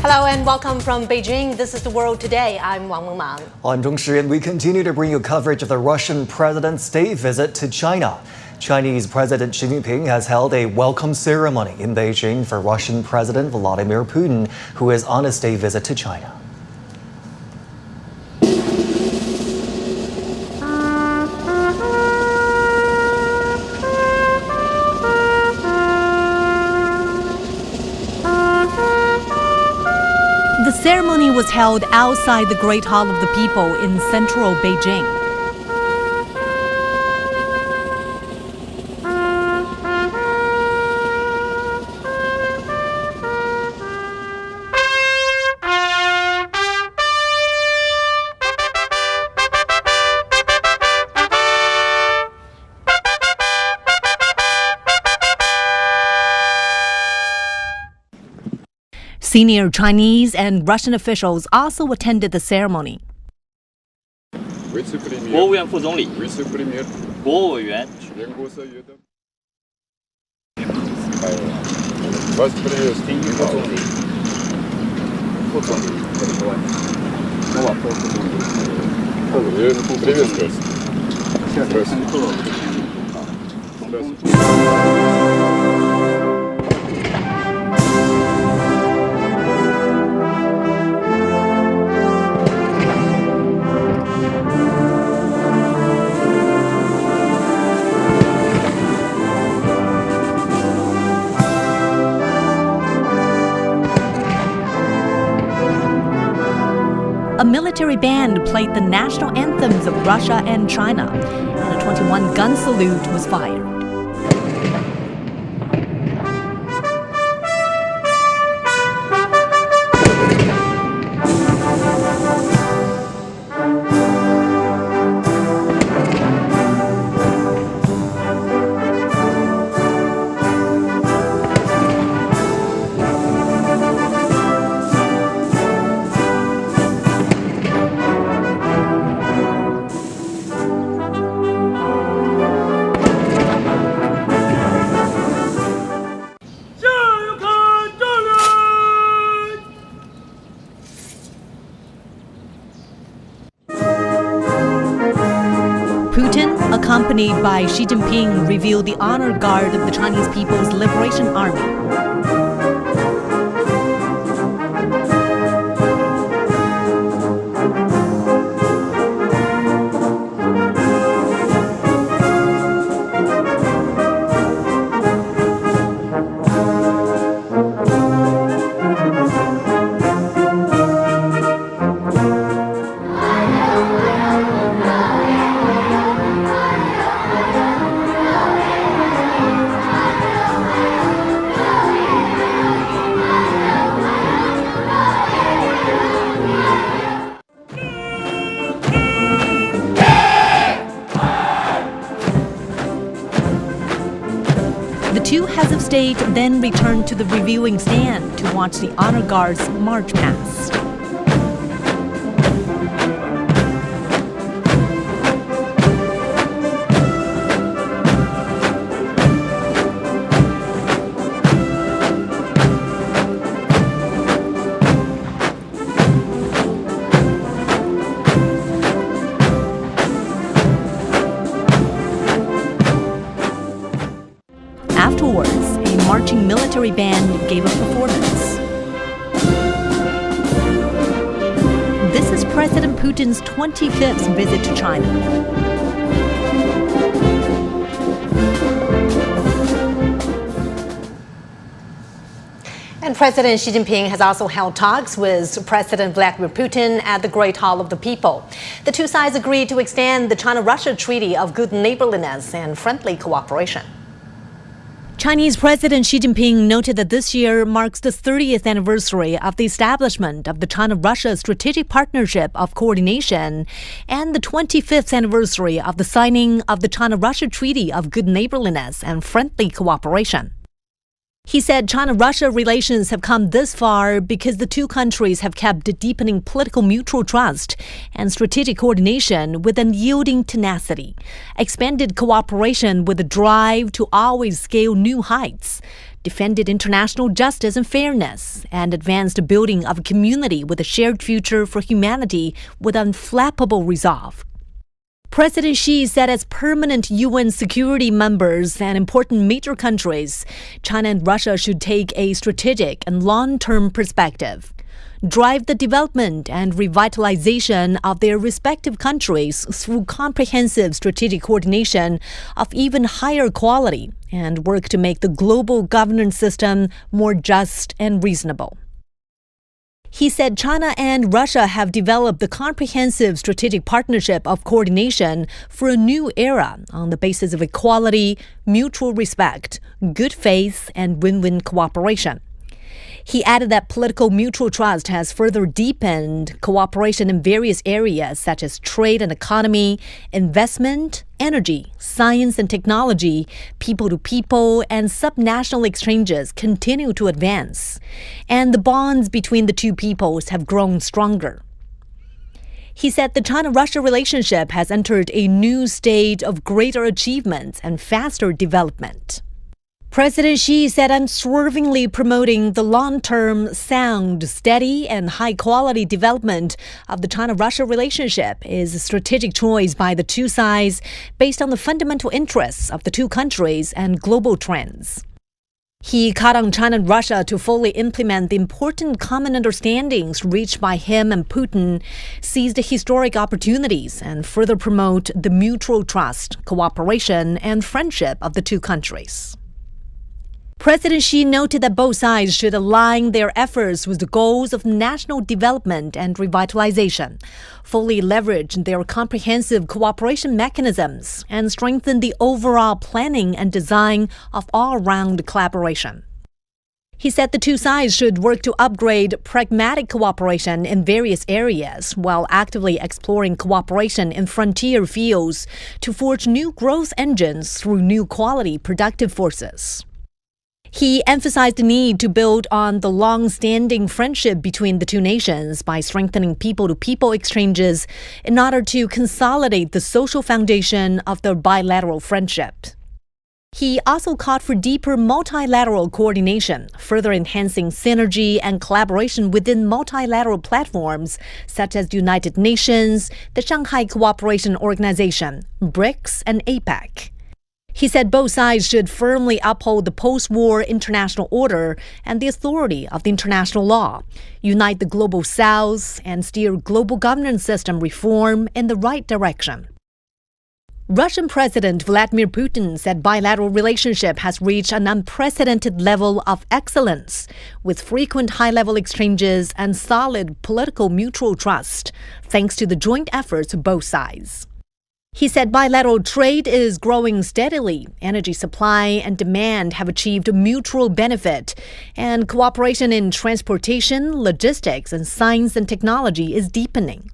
Hello and welcome from Beijing. This is The World Today. I'm Wang Mengmang. I'm Zhong Shi, and we continue to bring you coverage of the Russian president's state visit to China. Chinese President Xi Jinping has held a welcome ceremony in Beijing for Russian President Vladimir Putin, who is on a state visit to China. The ceremony was held outside the Great Hall of the People in central Beijing. Senior Chinese and Russian officials also attended the ceremony. 国务院副总理、国务委员。 A military band played the national anthems of Russia and China, and a 21-gun salute was fired. Putin, accompanied by Xi Jinping, revealed the honor guard of the Chinese People's Liberation Army. The two heads of state then returned to the reviewing stand to watch the honor guards march past. Afterwards, a marching military band gave a performance. This is President Putin's 25th visit to China. And President Xi Jinping has also held talks with President Vladimir Putin at the Great Hall of the People. The two sides agreed to extend the China-Russia Treaty of Good Neighborliness and Friendly Cooperation. Chinese President Xi Jinping noted that this year marks the 30th anniversary of the establishment of the China-Russia Strategic Partnership of Coordination and the 25th anniversary of the signing of the China-Russia Treaty of Good Neighborliness and Friendly Cooperation. He said China-Russia relations have come this far because the two countries have kept deepening political mutual trust and strategic coordination with unyielding tenacity, expanded cooperation with a drive to always scale new heights, defended international justice and fairness, and advanced the building of a community with a shared future for humanity with unflappable resolve. President Xi said as permanent UN security members and important major countries, China and Russia should take a strategic and long-term perspective, drive the development and revitalization of their respective countries through comprehensive strategic coordination of even higher quality, and work to make the global governance system more just and reasonable. He said China and Russia have developed the comprehensive strategic partnership of coordination for a new era on the basis of equality, mutual respect, good faith, and win-win cooperation. He added that political mutual trust has further deepened cooperation in various areas such as trade and economy, investment, energy, science and technology, people-to-people, and subnational exchanges continue to advance, and the bonds between the two peoples have grown stronger. He said the China-Russia relationship has entered a new stage of greater achievements and faster development. President Xi said unswervingly promoting the long-term, sound, steady, and high-quality development of the China-Russia relationship is a strategic choice by the two sides based on the fundamental interests of the two countries and global trends. He called on China and Russia to fully implement the important common understandings reached by him and Putin, seize the historic opportunities, and further promote the mutual trust, cooperation, and friendship of the two countries. President Xi noted that both sides should align their efforts with the goals of national development and revitalization, fully leverage their comprehensive cooperation mechanisms, and strengthen the overall planning and design of all-round collaboration. He said the two sides should work to upgrade pragmatic cooperation in various areas while actively exploring cooperation in frontier fields to forge new growth engines through new quality productive forces. He emphasized the need to build on the long-standing friendship between the two nations by strengthening people-to-people exchanges in order to consolidate the social foundation of their bilateral friendship. He also called for deeper multilateral coordination, further enhancing synergy and collaboration within multilateral platforms such as the United Nations, the Shanghai Cooperation Organization, BRICS, and APEC. He said both sides should firmly uphold the post-war international order and the authority of the international law, unite the global south, and steer global governance system reform in the right direction. Russian President Vladimir Putin said bilateral relationship has reached an unprecedented level of excellence, with frequent high-level exchanges and solid political mutual trust, thanks to the joint efforts of both sides. He said bilateral trade is growing steadily, energy supply and demand have achieved mutual benefit, and cooperation in transportation, logistics, and science and technology is deepening.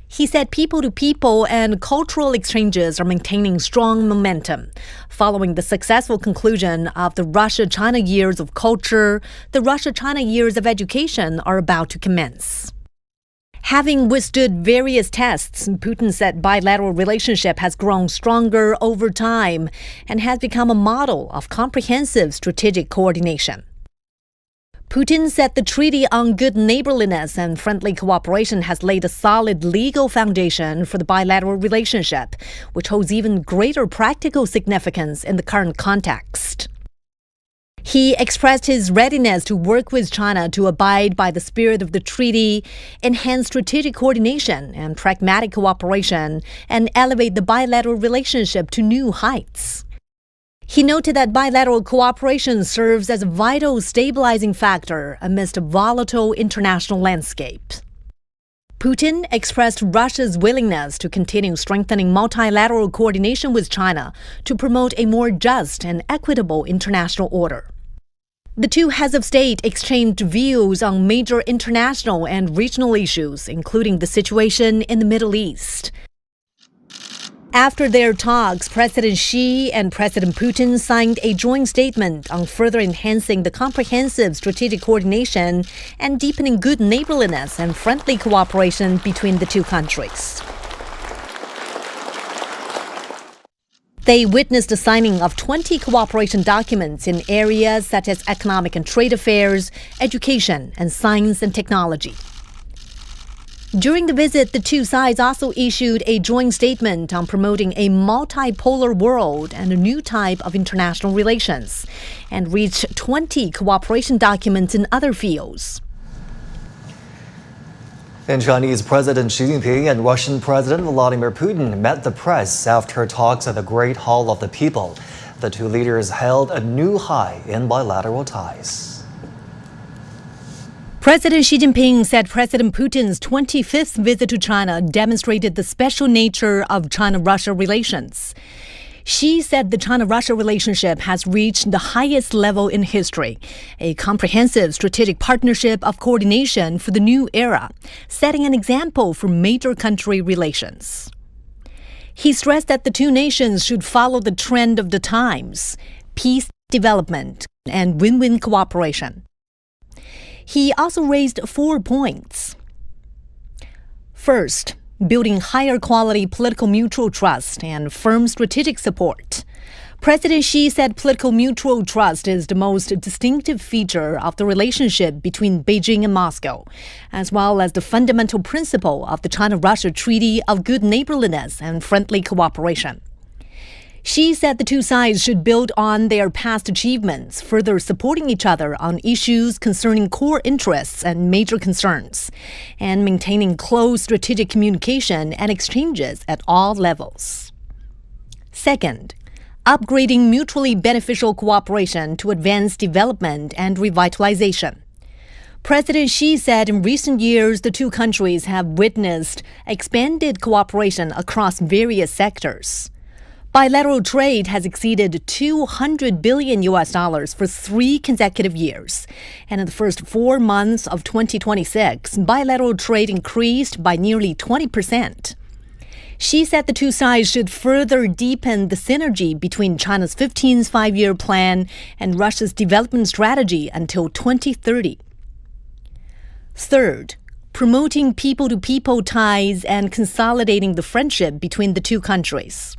He said people-to-people and cultural exchanges are maintaining strong momentum. Following the successful conclusion of the Russia-China Years of Culture, the Russia-China Years of Education are about to commence. Having withstood various tests, Putin said bilateral relationship has grown stronger over time and has become a model of comprehensive strategic coordination. Putin said the Treaty on Good Neighborliness and Friendly Cooperation has laid a solid legal foundation for the bilateral relationship, which holds even greater practical significance in the current context. He expressed his readiness to work with China to abide by the spirit of the treaty, enhance strategic coordination and pragmatic cooperation, and elevate the bilateral relationship to new heights. He noted that bilateral cooperation serves as a vital stabilizing factor amidst a volatile international landscape. Putin expressed Russia's willingness to continue strengthening multilateral coordination with China to promote a more just and equitable international order. The two heads of state exchanged views on major international and regional issues, including the situation in the Middle East. After their talks, President Xi and President Putin signed a joint statement on further enhancing the comprehensive strategic coordination and deepening good neighborliness and friendly cooperation between the two countries. They witnessed the signing of 20 cooperation documents in areas such as economic and trade affairs, education, and science and technology. During the visit, the two sides also issued a joint statement on promoting a multipolar world and a new type of international relations, and reached 20 cooperation documents in other fields. And Chinese President Xi Jinping and Russian President Vladimir Putin met the press after talks at the Great Hall of the People. The two leaders held a new high in bilateral ties. President Xi Jinping said President Putin's 25th visit to China demonstrated the special nature of China-Russia relations. Xi said the China-Russia relationship has reached the highest level in history, a comprehensive strategic partnership of coordination for the new era, setting an example for major country relations. He stressed that the two nations should follow the trend of the times: peace, development, and win-win cooperation. He also raised 4 points. First, building higher quality political mutual trust and firm strategic support. President Xi said political mutual trust is the most distinctive feature of the relationship between Beijing and Moscow, as well as the fundamental principle of the China-Russia Treaty of Good Neighborliness and Friendly Cooperation. Xi said the two sides should build on their past achievements, further supporting each other on issues concerning core interests and major concerns, and maintaining close strategic communication and exchanges at all levels. Second, upgrading mutually beneficial cooperation to advance development and revitalization. President Xi said in recent years the two countries have witnessed expanded cooperation across various sectors. Bilateral trade has exceeded $200 billion for 3 consecutive years. And in the first 4 months of 2026, bilateral trade increased by nearly 20%. Xi said the two sides should further deepen the synergy between China's 15th five-year plan and Russia's development strategy until 2030. Third, promoting people-to-people ties and consolidating the friendship between the two countries.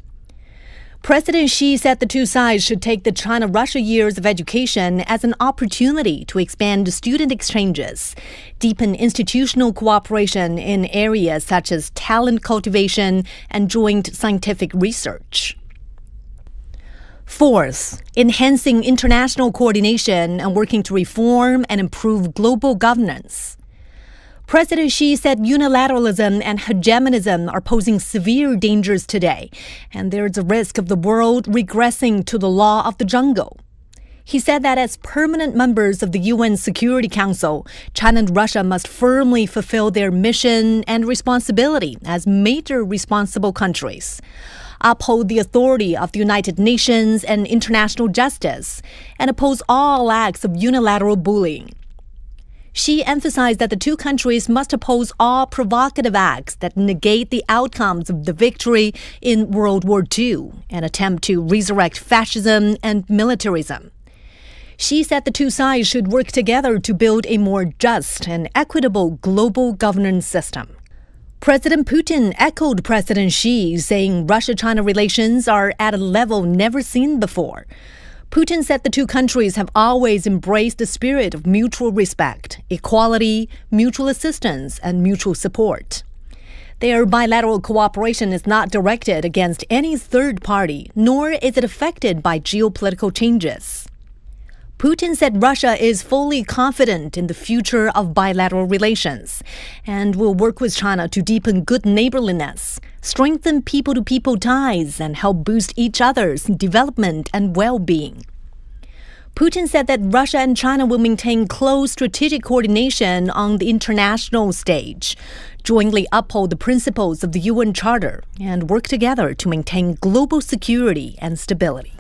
President Xi said the two sides should take the China-Russia years of education as an opportunity to expand student exchanges, deepen institutional cooperation in areas such as talent cultivation and joint scientific research. Fourth, enhancing international coordination and working to reform and improve global governance. President Xi said unilateralism and hegemonism are posing severe dangers today, and there is a risk of the world regressing to the law of the jungle. He said that as permanent members of the UN Security Council, China and Russia must firmly fulfill their mission and responsibility as major responsible countries, uphold the authority of the United Nations and international justice, and oppose all acts of unilateral bullying. Xi emphasized that the two countries must oppose all provocative acts that negate the outcomes of the victory in World War II and attempt to resurrect fascism and militarism. Xi said the two sides should work together to build a more just and equitable global governance system. President Putin echoed President Xi, saying Russia-China relations are at a level never seen before. Putin said the two countries have always embraced the spirit of mutual respect, equality, mutual assistance, and mutual support. Their bilateral cooperation is not directed against any third party, nor is it affected by geopolitical changes. Putin said Russia is fully confident in the future of bilateral relations and will work with China to deepen good neighborliness, strengthen people-to-people ties, and help boost each other's development and well-being. Putin said that Russia and China will maintain close strategic coordination on the international stage, jointly uphold the principles of the UN Charter, and work together to maintain global security and stability.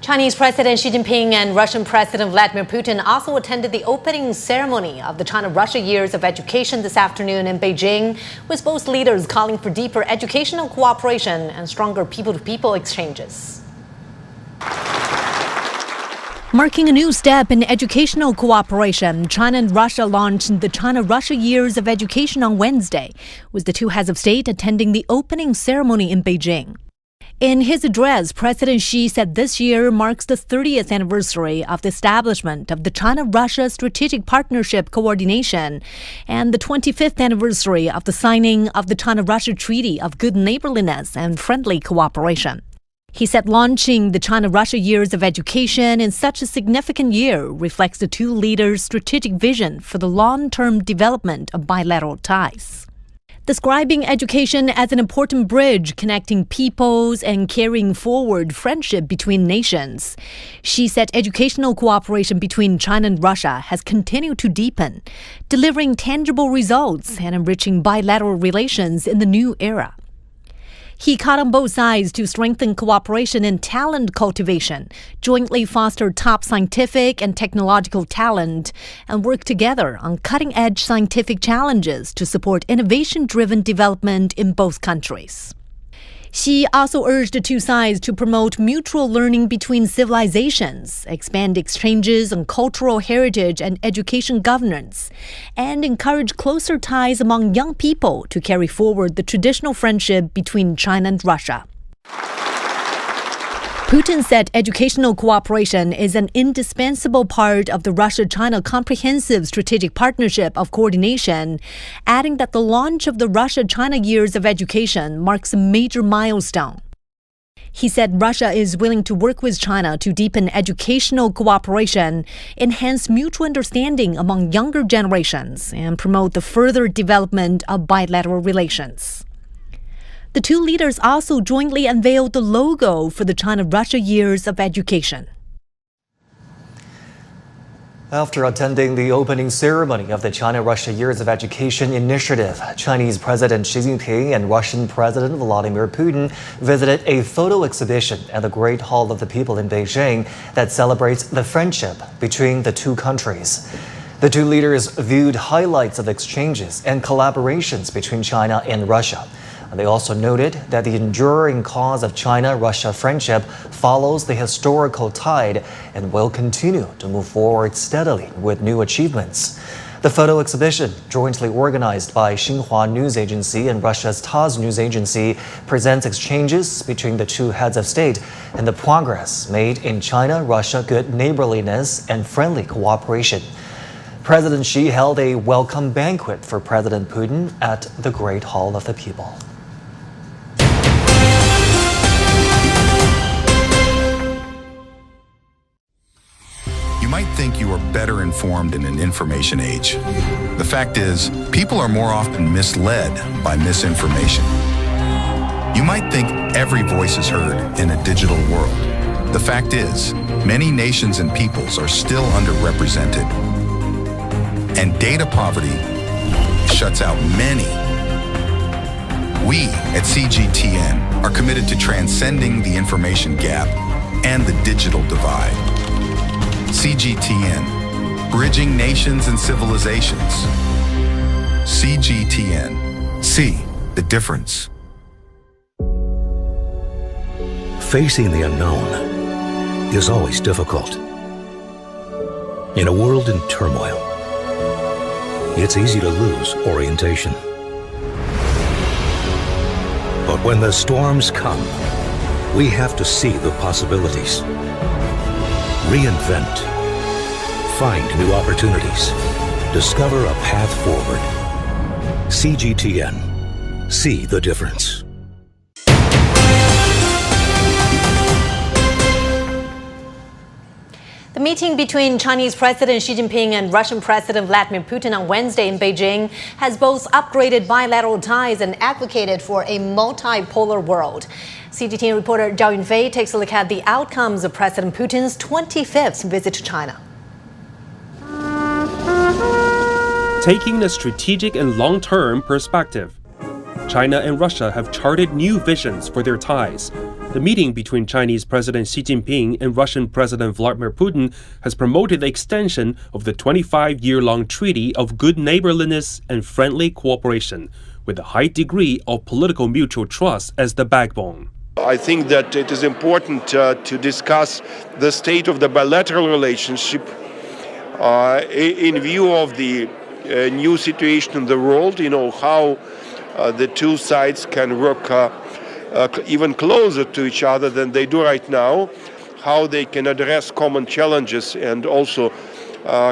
Chinese President Xi Jinping and Russian President Vladimir Putin also attended the opening ceremony of the China-Russia Years of Education this afternoon in Beijing, with both leaders calling for deeper educational cooperation and stronger people-to-people exchanges. Marking a new step in educational cooperation, China and Russia launched the China-Russia Years of Education on Wednesday, with the two heads of state attending the opening ceremony in Beijing. In his address, President Xi said this year marks the 30th anniversary of the establishment of the China-Russia Strategic Partnership Coordination and the 25th anniversary of the signing of the China-Russia Treaty of Good Neighborliness and Friendly Cooperation. He said launching the China-Russia Years of Education in such a significant year reflects the two leaders' strategic vision for the long-term development of bilateral ties. Describing education as an important bridge connecting peoples and carrying forward friendship between nations, she said educational cooperation between China and Russia has continued to deepen, delivering tangible results and enriching bilateral relations in the new era. He called on both sides to strengthen cooperation in talent cultivation, jointly foster top scientific and technological talent, and work together on cutting-edge scientific challenges to support innovation-driven development in both countries. Xi also urged the two sides to promote mutual learning between civilizations, expand exchanges on cultural heritage and education governance, and encourage closer ties among young people to carry forward the traditional friendship between China and Russia. Putin said educational cooperation is an indispensable part of the Russia-China Comprehensive Strategic Partnership of Coordination, adding that the launch of the Russia-China Years of Education marks a major milestone. He said Russia is willing to work with China to deepen educational cooperation, enhance mutual understanding among younger generations, and promote the further development of bilateral relations. The two leaders also jointly unveiled the logo for the China-Russia Years of Education. After attending the opening ceremony of the China-Russia Years of Education initiative, Chinese President Xi Jinping and Russian President Vladimir Putin visited a photo exhibition at the Great Hall of the People in Beijing that celebrates the friendship between the two countries. The two leaders viewed highlights of exchanges and collaborations between China and Russia. They also noted that the enduring cause of China-Russia friendship follows the historical tide and will continue to move forward steadily with new achievements. The photo exhibition, jointly organized by Xinhua News Agency and Russia's TASS News Agency, presents exchanges between the two heads of state and the progress made in China-Russia good neighborliness and friendly cooperation. President Xi held a welcome banquet for President Putin at the Great Hall of the People. You might think you are better informed in an information age. The fact is, people are more often misled by misinformation. You might think every voice is heard in a digital world. The fact is, many nations and peoples are still underrepresented. And data poverty shuts out many. We at CGTN are committed to transcending the information gap and the digital divide. CGTN, bridging nations and civilizations. CGTN, see the difference. Facing the unknown is always difficult. In a world in turmoil, it's easy to lose orientation. But when the storms come, we have to see the possibilities. Reinvent. Find new opportunities. Discover a path forward. CGTN. See the difference. The meeting between Chinese President Xi Jinping and Russian President Vladimir Putin on Wednesday in Beijing has both upgraded bilateral ties and advocated for a multipolar world. CGTN reporter Zhao Yunfei takes a look at the outcomes of President Putin's 25th visit to China. Taking a strategic and long-term perspective, China and Russia have charted new visions for their ties. The meeting between Chinese President Xi Jinping and Russian President Vladimir Putin has promoted the extension of the 25-year-long Treaty of Good Neighborliness and Friendly Cooperation, with a high degree of political mutual trust as the backbone. I think that it is important to discuss the state of the bilateral relationship in view of the new situation in the world, how the two sides can work even closer to each other than they do right now, how they can address common challenges and also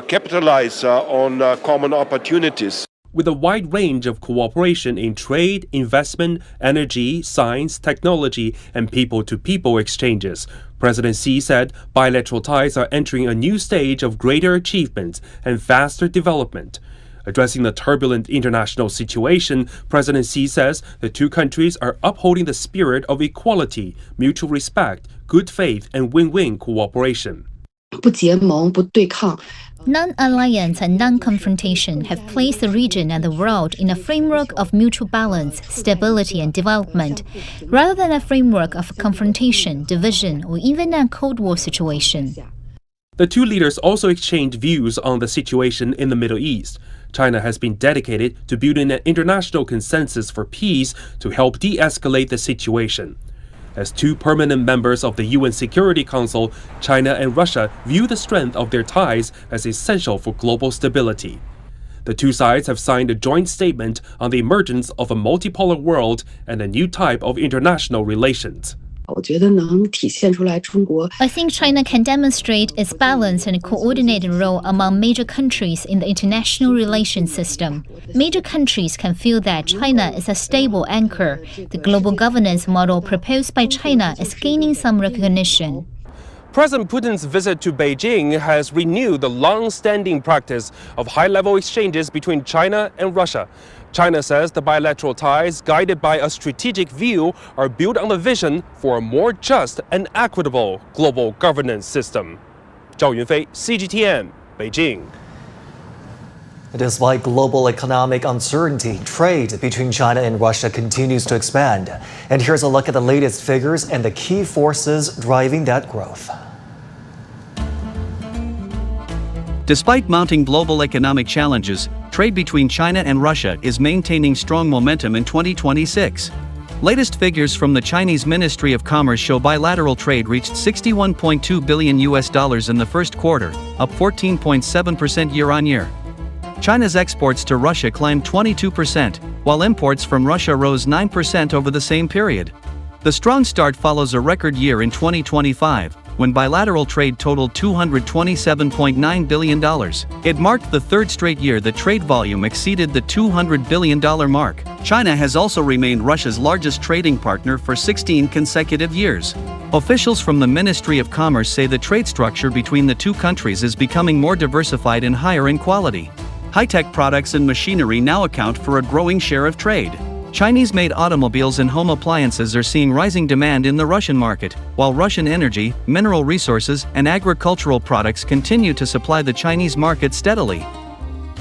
capitalize on common opportunities. With a wide range of cooperation in trade, investment, energy, science, technology, and people-to-people exchanges, President Xi said bilateral ties are entering a new stage of greater achievements and faster development. Addressing the turbulent international situation, President Xi says the two countries are upholding the spirit of equality, mutual respect, good faith, and win-win cooperation. Non-alliance and non-confrontation have placed the region and the world in a framework of mutual balance, stability, and development, rather than a framework of confrontation, division, or even a Cold War situation. The two leaders also exchanged views on the situation in the Middle East. China has been dedicated to building an international consensus for peace to help de-escalate the situation. As two permanent members of the UN Security Council, China and Russia view the strength of their ties as essential for global stability. The two sides have signed a joint statement on the emergence of a multipolar world and a new type of international relations. I think China can demonstrate its balanced and coordinated role among major countries in the international relations system. Major countries can feel that China is a stable anchor. The global governance model proposed by China is gaining some recognition. President Putin's visit to Beijing has renewed the long-standing practice of high-level exchanges between China and Russia. China says the bilateral ties, guided by a strategic view, are built on the vision for a more just and equitable global governance system. Zhao Yunfei, CGTN, Beijing. Despite global economic uncertainty, trade between China and Russia continues to expand. And here's a look at the latest figures and the key forces driving that growth. Despite mounting global economic challenges, trade between China and Russia is maintaining strong momentum in 2026. Latest figures from the Chinese Ministry of Commerce show bilateral trade reached $61.2 billion in the first quarter, up 14.7% year-on-year. China's exports to Russia climbed 22%, while imports from Russia rose 9% over the same period. The strong start follows a record year in 2025, when bilateral trade totaled $227.9 billion. It marked the third straight year that trade volume exceeded the $200 billion mark. China has also remained Russia's largest trading partner for 16 consecutive years. Officials from the Ministry of Commerce say the trade structure between the two countries is becoming more diversified and higher in quality. High-tech products and machinery now account for a growing share of trade. Chinese-made automobiles and home appliances are seeing rising demand in the Russian market, while Russian energy, mineral resources, and agricultural products continue to supply the Chinese market steadily.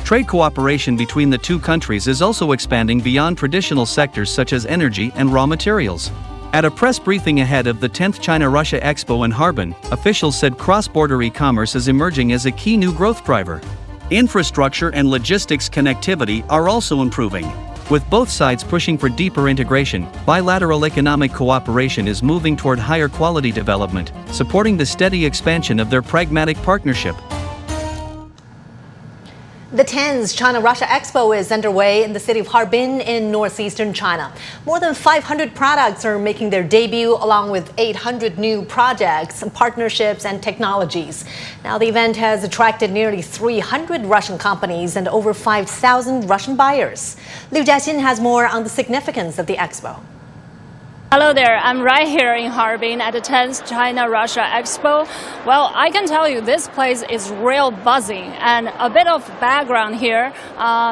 Trade cooperation between the two countries is also expanding beyond traditional sectors such as energy and raw materials. At a press briefing ahead of the 10th China-Russia Expo in Harbin, officials said cross-border e-commerce is emerging as a key new growth driver. Infrastructure and logistics connectivity are also improving. With both sides pushing for deeper integration, bilateral economic cooperation is moving toward higher quality development, supporting the steady expansion of their pragmatic partnership. The 10th China-Russia Expo is underway in the city of Harbin in northeastern China. More than 500 products are making their debut, along with 800 new projects, partnerships, and technologies. Now, the event has attracted nearly 300 Russian companies and over 5,000 Russian buyers. Liu Jiaxin has more on the significance of the expo. Hello there, I'm right here in Harbin at the 10th China-Russia Expo. Well, I can tell you this place is real buzzing, and a bit of background here.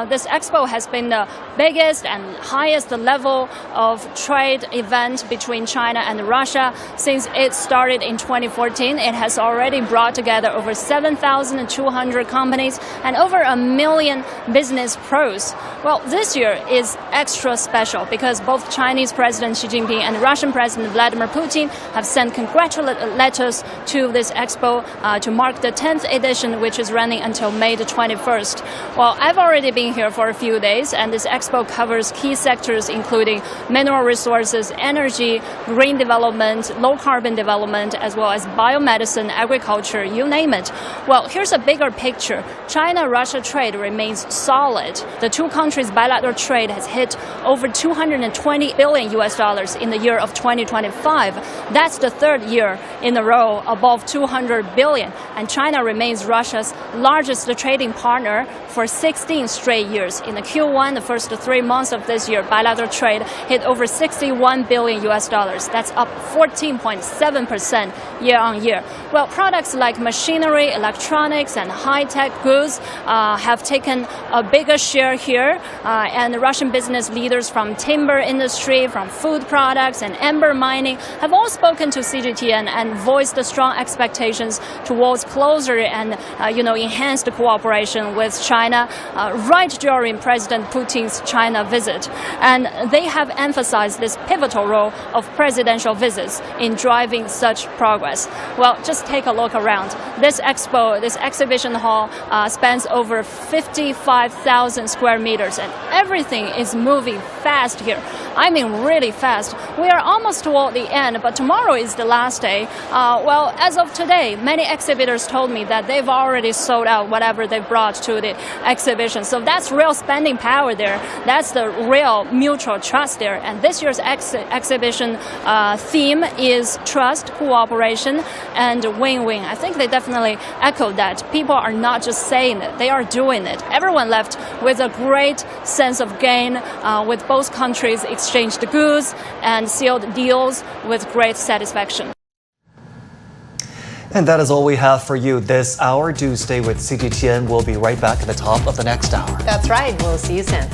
This expo has been the biggest and highest level of trade event between China and Russia since it started in 2014. It has already brought together over 7,200 companies and over 1 million business pros. Well, this year is extra special because both Chinese President Xi Jinping and Russian President Vladimir Putin have sent congratulatory letters to this expo to mark the 10th edition, which is running until May the 21st. Well, I've already been here for a few days, and this expo covers key sectors including mineral resources, energy, green development, low-carbon development, as well as biomedicine, agriculture, you name it. Well, here's a bigger picture. China-Russia trade remains solid. The two countries' bilateral trade has hit over $220 billion in the the year of 2025. That's the third year in a row above 200 billion. And China remains Russia's largest trading partner for 16 straight years. In the Q1, the first 3 months of this year, bilateral trade hit over 61 billion US dollars. That's up 14.7% year on year. Well, products like machinery, electronics, and high-tech goods have taken a bigger share here. And the Russian business leaders from timber industry, from food products, and amber mining have all spoken to CGTN and voiced the strong expectations towards closer and enhanced cooperation with China right during President Putin's China visit. And they have emphasized this pivotal role of presidential visits in driving such progress. Well, just take a look around. This expo, this exhibition hall spans over 55,000 square meters, and everything is moving fast here. I mean really fast. We are almost toward the end, but tomorrow is the last day. Well, as of today, many exhibitors told me that they've already sold out whatever they brought to the exhibition. So that's real spending power there. That's the real mutual trust there. And this year's exhibition theme is trust, cooperation, and win-win. I think they definitely echoed that. People are not just saying it, they are doing it. Everyone left with a great sense of gain, with both countries exchanged goods and sealed deals with great satisfaction. And that is all we have for you this hour. Do stay with CGTN. We'll be right back at the top of the next hour. That's right. We'll see you soon.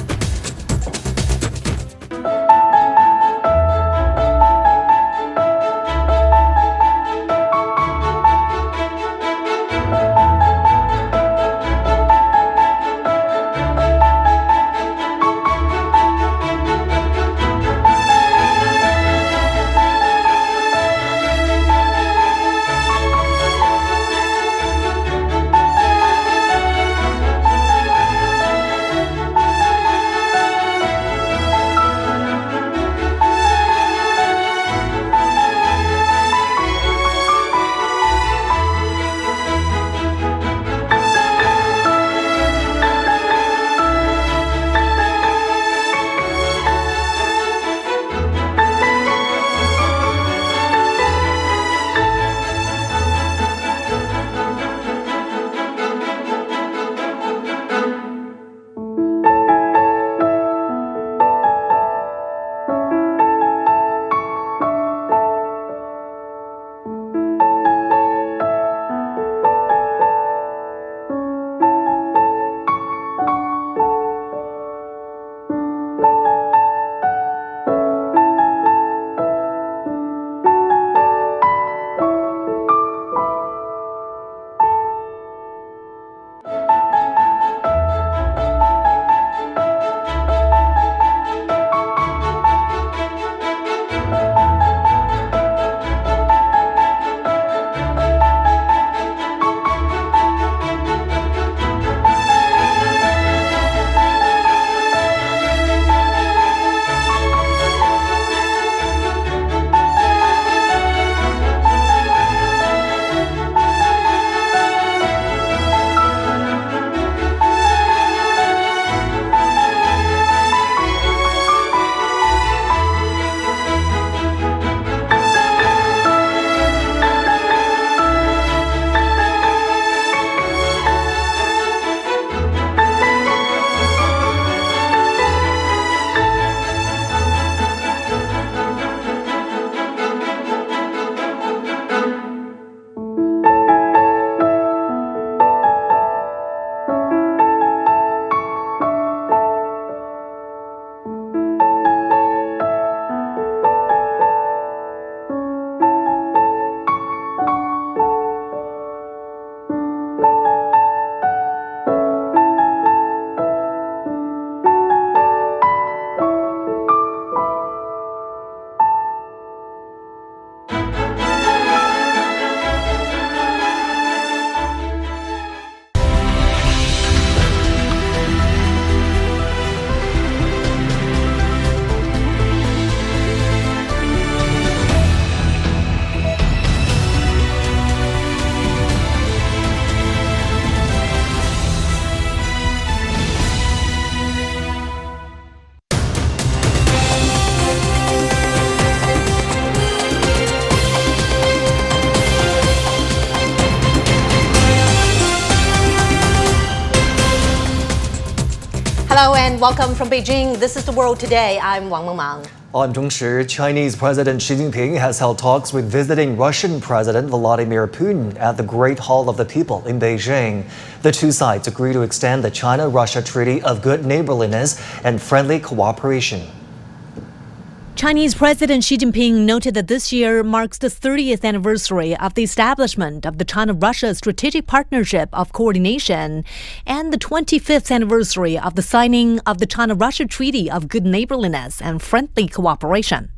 Hello and welcome from Beijing. This is The World Today. I'm Wang Mengmang. I'm Zhong Shi. Chinese President Xi Jinping has held talks with visiting Russian President Vladimir Putin at the Great Hall of the People in Beijing. The two sides agreed to extend the China-Russia Treaty of Good Neighborliness and Friendly Cooperation. Chinese President Xi Jinping noted that this year marks the 30th anniversary of the establishment of the China-Russia Strategic Partnership of Coordination and the 25th anniversary of the signing of the China-Russia Treaty of Good Neighborliness and Friendly Cooperation.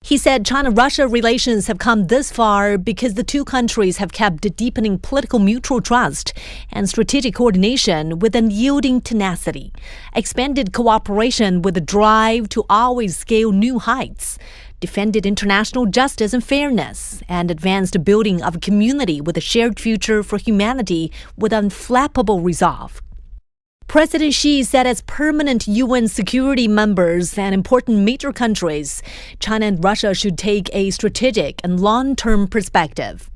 He said China-Russia relations have come this far because the two countries have kept deepening political mutual trust and strategic coordination with unyielding tenacity, expanded cooperation with a drive to always scale new heights, defended international justice and fairness, and advanced the building of a community with a shared future for humanity with unflappable resolve. President Xi said as permanent UN security members and important major countries, China and Russia should take a strategic and long-term perspective,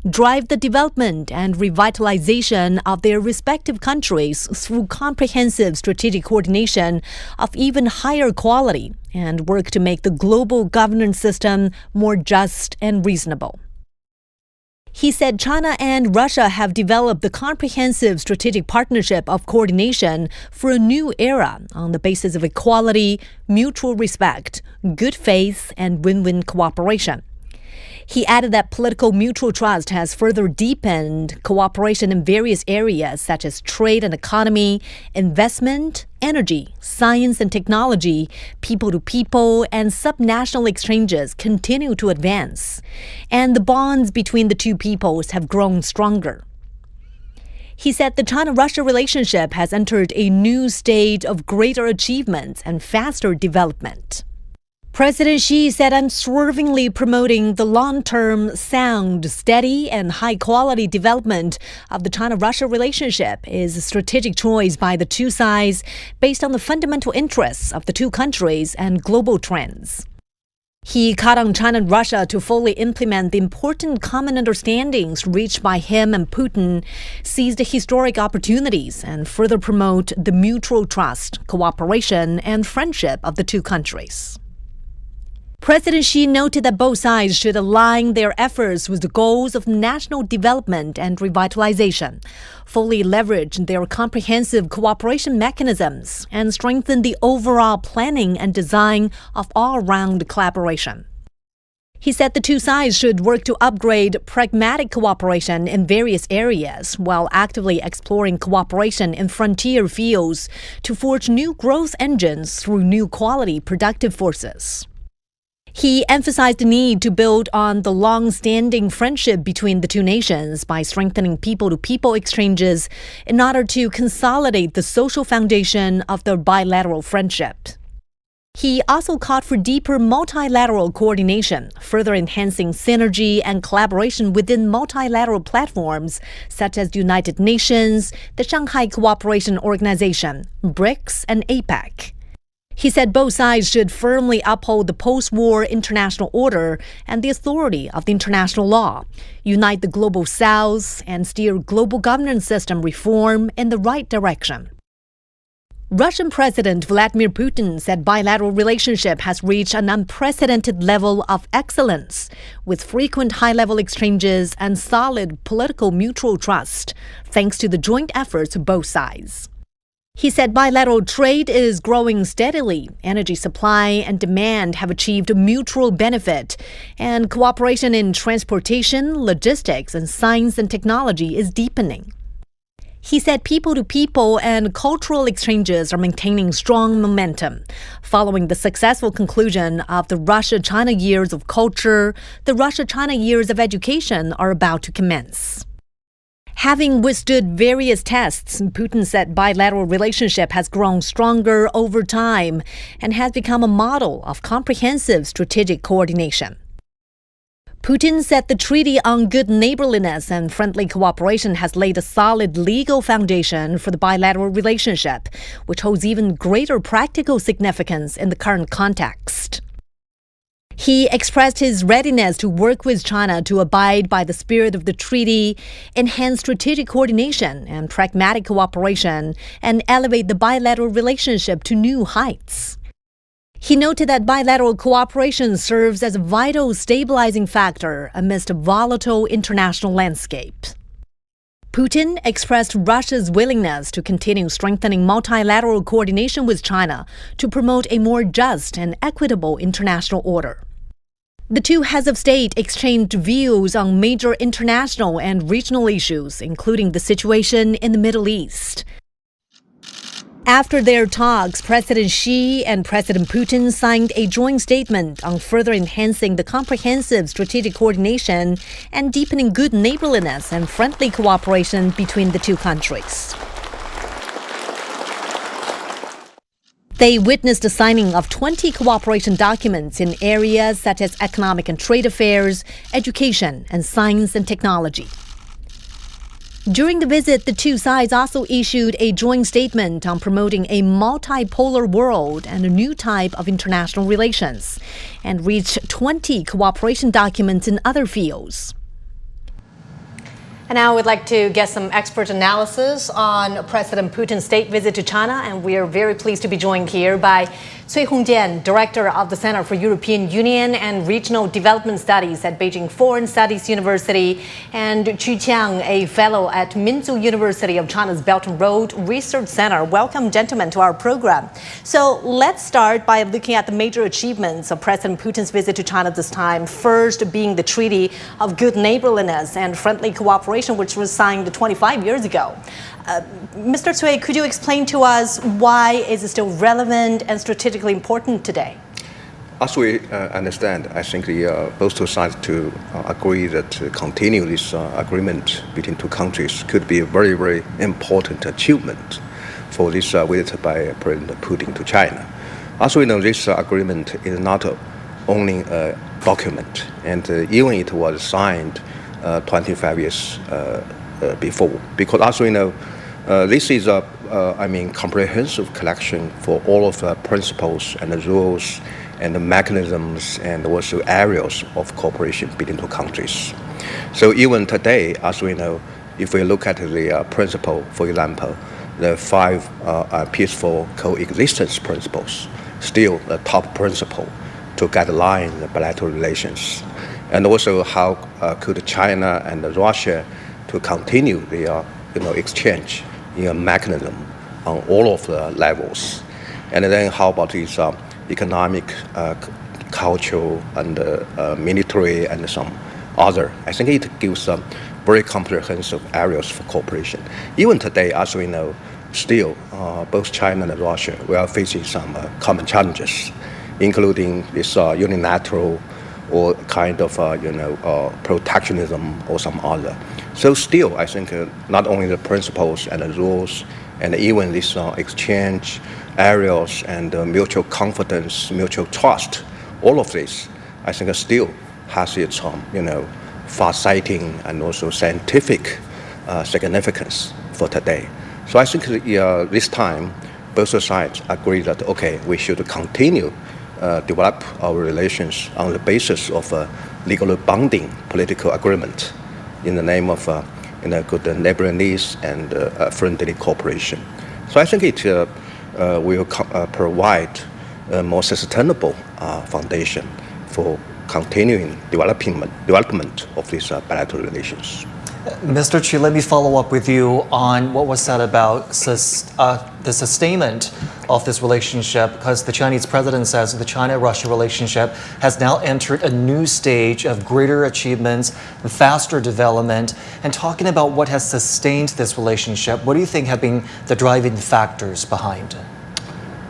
drive the development and revitalization of their respective countries through comprehensive strategic coordination of even higher quality, and work to make the global governance system more just and reasonable. He said China and Russia have developed the comprehensive strategic partnership of coordination for a new era on the basis of equality, mutual respect, good faith, and win-win cooperation. He added that political mutual trust has further deepened cooperation in various areas such as trade and economy, investment, energy, science and technology, people-to-people, and subnational exchanges continue to advance, and the bonds between the two peoples have grown stronger. He said the China-Russia relationship has entered a new stage of greater achievements and faster development. President Xi said unswervingly promoting the long-term, sound, steady, and high-quality development of the China-Russia relationship is a strategic choice by the two sides based on the fundamental interests of the two countries and global trends. He called on China and Russia to fully implement the important common understandings reached by him and Putin, seize the historic opportunities, and further promote the mutual trust, cooperation, and friendship of the two countries. President Xi noted that both sides should align their efforts with the goals of national development and revitalization, fully leverage their comprehensive cooperation mechanisms, and strengthen the overall planning and design of all-round collaboration. He said the two sides should work to upgrade pragmatic cooperation in various areas while actively exploring cooperation in frontier fields to forge new growth engines through new quality productive forces. He emphasized the need to build on the long-standing friendship between the two nations by strengthening people-to-people exchanges in order to consolidate the social foundation of the bilateral friendship. He also called for deeper multilateral coordination, further enhancing synergy and collaboration within multilateral platforms such as the United Nations, the Shanghai Cooperation Organization, BRICS, and APEC. He said both sides should firmly uphold the post-war international order and the authority of the international law, unite the global south, and steer global governance system reform in the right direction. Russian President Vladimir Putin said bilateral relationship has reached an unprecedented level of excellence, with frequent high-level exchanges and solid political mutual trust, thanks to the joint efforts of both sides. He said bilateral trade is growing steadily, energy supply and demand have achieved mutual benefit, and cooperation in transportation, logistics, and science and technology is deepening. He said people-to-people and cultural exchanges are maintaining strong momentum. Following the successful conclusion of the Russia-China Years of Culture, the Russia-China Years of Education are about to commence. Having withstood various tests, Putin said bilateral relationship has grown stronger over time and has become a model of comprehensive strategic coordination. Putin said the Treaty on Good Neighborliness and Friendly Cooperation has laid a solid legal foundation for the bilateral relationship, which holds even greater practical significance in the current context. He expressed his readiness to work with China to abide by the spirit of the treaty, enhance strategic coordination and pragmatic cooperation, and elevate the bilateral relationship to new heights. He noted that bilateral cooperation serves as a vital stabilizing factor amidst a volatile international landscape. Putin expressed Russia's willingness to continue strengthening multilateral coordination with China to promote a more just and equitable international order. The two heads of state exchanged views on major international and regional issues, including the situation in the Middle East. After their talks, President Xi and President Putin signed a joint statement on further enhancing the comprehensive strategic coordination and deepening good neighborliness and friendly cooperation between the two countries. They witnessed the signing of 20 cooperation documents in areas such as economic and trade affairs, education, and science and technology. During the visit, the two sides also issued a joint statement on promoting a multipolar world and a new type of international relations, and reached 20 cooperation documents in other fields. And now we'd like to get some expert analysis on President Putin's state visit to China, and we are very pleased to be joined here by Cui Hongjian, Director of the Center for European Union and Regional Development Studies at Beijing Foreign Studies University, and Qu Qiang, a fellow at Minzu University of China's Belt and Road Research Center. Welcome, gentlemen, to our program. So let's start by looking at the major achievements of President Putin's visit to China this time. First being the Treaty of Good Neighborliness and Friendly Cooperation, which was signed 25 years ago. Mr. Cui, could you explain to us why is it still relevant and strategically important today? As we understand, I think both two sides to agree that to continue this agreement between two countries could be a very, very important achievement for this visit by President Putin to China. As we know, this agreement is not only a document, and even it was signed 25 years before. Because as we know, this is a comprehensive collection for all of the principles and the rules and the mechanisms and also areas of cooperation between two countries. So even today, as we know, if we look at the principle, for example, the 5 peaceful coexistence principles, still the top principle to guideline the bilateral relations. And also how could China and Russia to continue the exchange in a mechanism on all of the levels. And then how about these economic, cultural, and military, and some other. I think it gives some very comprehensive areas for cooperation. Even today, as we know, still both China and Russia, we are facing some common challenges, including this unilateral or kind of protectionism or some other. So still, I think not only the principles and the rules, and even this exchange areas and mutual confidence, mutual trust, all of this, I think still has its far-sighting and also scientific significance for today. So I think this time, both sides agree that, okay, we should continue develop our relations on the basis of a legally binding political agreement in the name of good neighborliness and friendly cooperation. So I think it will provide a more sustainable foundation for continuing development of these bilateral relations. Mr. Qu, let me follow up with you on what was said about the sustainment of this relationship, because the Chinese president says the China-Russia relationship has now entered a new stage of greater achievements, faster development. And talking about what has sustained this relationship, what do you think have been the driving factors behind it?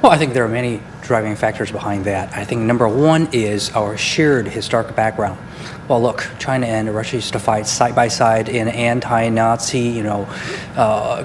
Well, I think there are many driving factors behind that. I think number one is our shared historic background. Well, look, China and Russia used to fight side by side in anti-Nazi,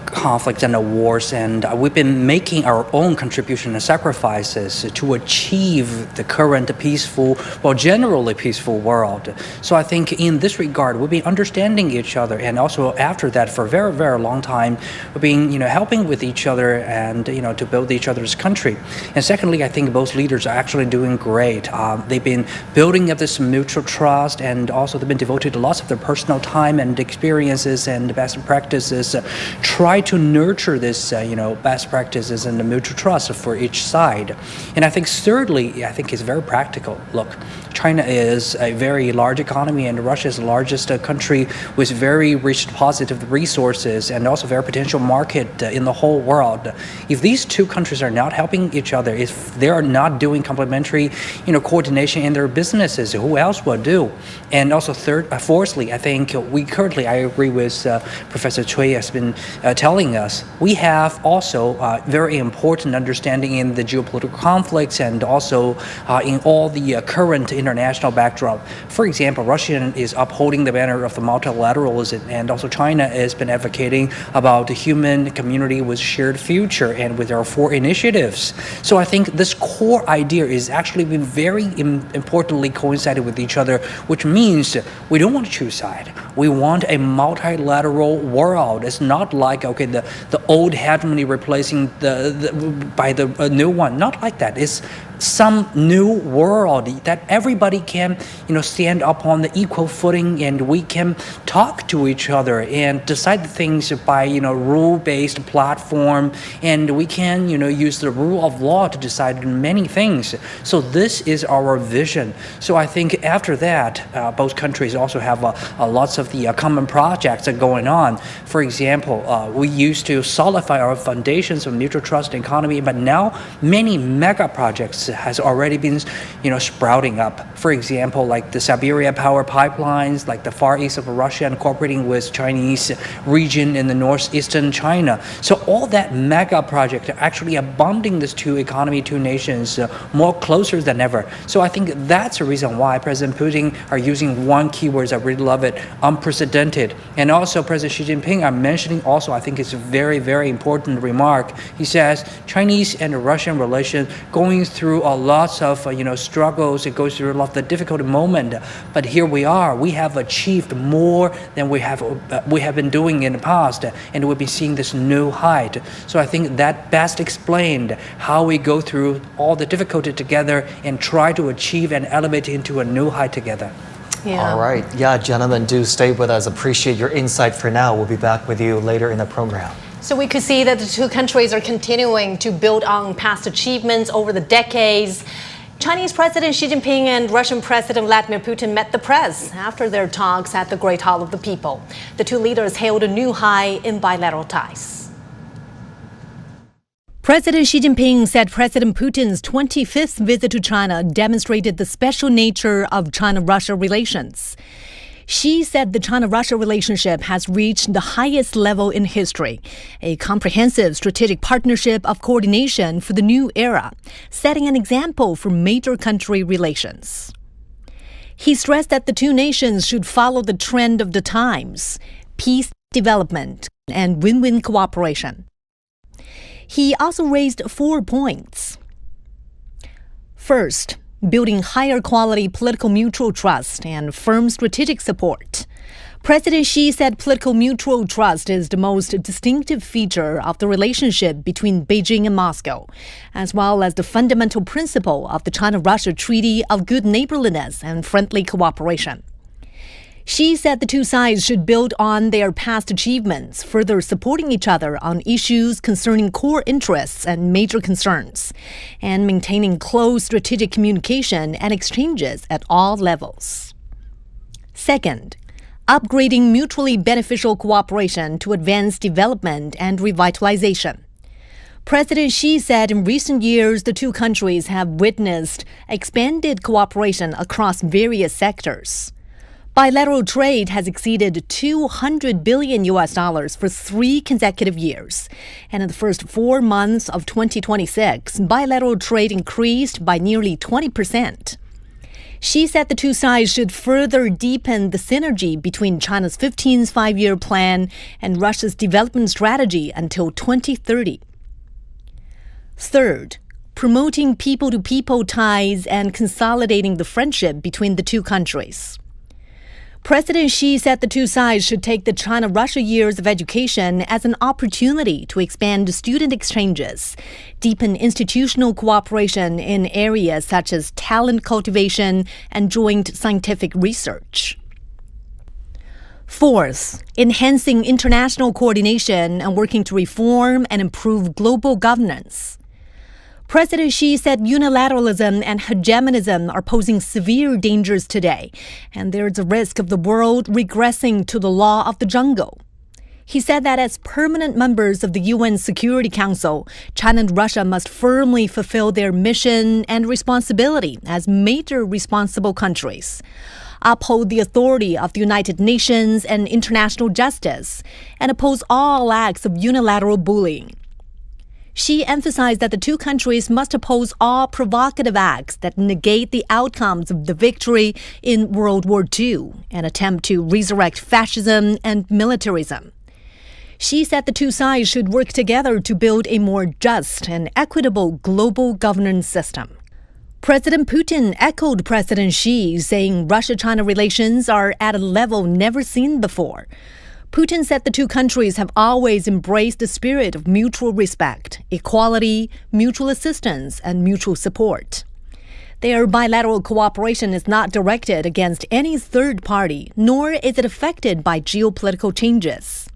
conflicts and wars, and we've been making our own contribution and sacrifices to achieve the current peaceful, generally peaceful world. So I think in this regard, we've been understanding each other, and also after that, for a very, very long time, we've been, helping with each other and, to build each other's country. And secondly, I think both leaders are actually doing great. They've been building up this mutual trust, and also they've been devoted to lots of their personal time and experiences and best practices. Try to nurture this, best practices and the mutual trust for each side. And I think thirdly, I think it's very practical. Look, China is a very large economy, and Russia is the largest country with very rich deposit of resources and also very potential market in the whole world. If these two countries are not helping each other, if they are not doing complementary, coordination in their businesses, who else will do? And also fourthly, I think I agree with Professor Cui has been telling us, we have also very important understanding in the geopolitical conflicts and also in all the current international backdrop. For example, Russia is upholding the banner of the multilateralism, and also China has been advocating about the human community with shared future and with our 4 initiatives. So I think this core idea is actually been very importantly coincided with each other, which means we don't want to choose side. We want a multilateral world. It's not like, the old hegemony replacing by the new one. Not like that. It's some new world that everybody can, stand up on the equal footing, and we can talk to each other and decide things by, rule-based platform, and we can, use the rule of law to decide many things. So this is our vision. So I think after that, both countries also have lots of the common projects going on. For example, we used to solidify our foundations of mutual trust and economy, but now many mega projects has already been, sprouting up. For example, like the Siberia power pipelines, like the far east of Russia, and cooperating with Chinese region in the northeastern China. So all that mega project actually are bonding these two nations more closer than ever. So I think that's the reason why President Putin are using one keyword. I really love it: unprecedented. And also President Xi Jinping are mentioning also, I think it's a very, very important remark. He says Chinese and Russian relations going through a lot of struggles. It goes through a lot of the difficult moment, but here we are. We have achieved more than we have been doing in the past, and we'll be seeing this new height. So I think that best explained how we go through all the difficulty together and try to achieve and elevate into a new height together. Yeah. All right. Yeah, gentlemen, do stay with us. Appreciate your insight for now. We'll be back with you later in the program. So we could see that the two countries are continuing to build on past achievements over the decades. Chinese President Xi Jinping and Russian President Vladimir Putin met the press after their talks at the Great Hall of the People. The two leaders hailed a new high in bilateral ties. President Xi Jinping said President Putin's 25th visit to China demonstrated the special nature of China-Russia relations. Xi said the China-Russia relationship has reached the highest level in history, a comprehensive strategic partnership of coordination for the new era, setting an example for major country relations. He stressed that the two nations should follow the trend of the times: peace, development, and win-win cooperation. He also raised 4 points. First, building higher quality political mutual trust and firm strategic support. President Xi said political mutual trust is the most distinctive feature of the relationship between Beijing and Moscow, as well as the fundamental principle of the China-Russia Treaty of Good Neighborliness and Friendly Cooperation. Xi said the two sides should build on their past achievements, further supporting each other on issues concerning core interests and major concerns, and maintaining close strategic communication and exchanges at all levels. Second, upgrading mutually beneficial cooperation to advance development and revitalization. President Xi said in recent years the two countries have witnessed expanded cooperation across various sectors. Bilateral trade has exceeded $200 billion for 3 consecutive years. And in the first 4 months of 2026, bilateral trade increased by nearly 20%. Xi said the two sides should further deepen the synergy between China's 15th five-year plan and Russia's development strategy until 2030. Third, promoting people-to-people ties and consolidating the friendship between the two countries. President Xi said the two sides should take the China-Russia years of education as an opportunity to expand student exchanges, deepen institutional cooperation in areas such as talent cultivation and joint scientific research. Fourth, enhancing international coordination and working to reform and improve global governance. President Xi said unilateralism and hegemonism are posing severe dangers today, and there's a risk of the world regressing to the law of the jungle. He said that as permanent members of the UN Security Council, China and Russia must firmly fulfill their mission and responsibility as major responsible countries, uphold the authority of the United Nations and international justice, and oppose all acts of unilateral bullying. Xi emphasized that the two countries must oppose all provocative acts that negate the outcomes of the victory in World War II and attempt to resurrect fascism and militarism. Xi said the two sides should work together to build a more just and equitable global governance system. President Putin echoed President Xi, saying Russia-China relations are at a level never seen before. Putin said the two countries have always embraced the spirit of mutual respect, equality, mutual assistance, and mutual support. Their bilateral cooperation is not directed against any third party, nor is it affected by geopolitical changes.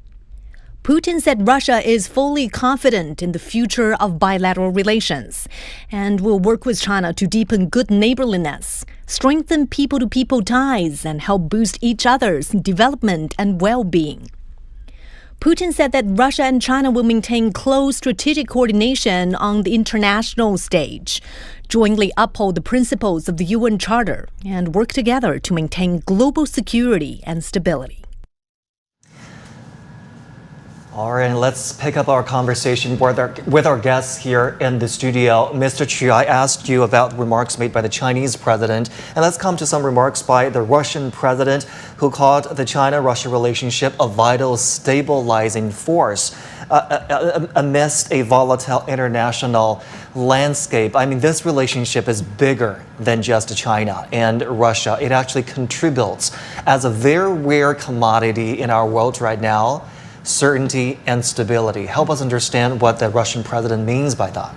Putin said Russia is fully confident in the future of bilateral relations and will work with China to deepen good neighborliness, strengthen people-to-people ties, and help boost each other's development and well-being. Putin said that Russia and China will maintain close strategic coordination on the international stage, jointly uphold the principles of the UN Charter, and work together to maintain global security and stability. All right, and let's pick up our conversation with our guests here in the studio. Mr. Chu, I asked you about remarks made by the Chinese president, and let's come to some remarks by the Russian president, who called the China-Russia relationship a vital stabilizing force amidst a volatile international landscape. I mean, this relationship is bigger than just China and Russia. It actually contributes as a very rare commodity in our world right now: certainty and stability. Help us understand what the Russian president means by that.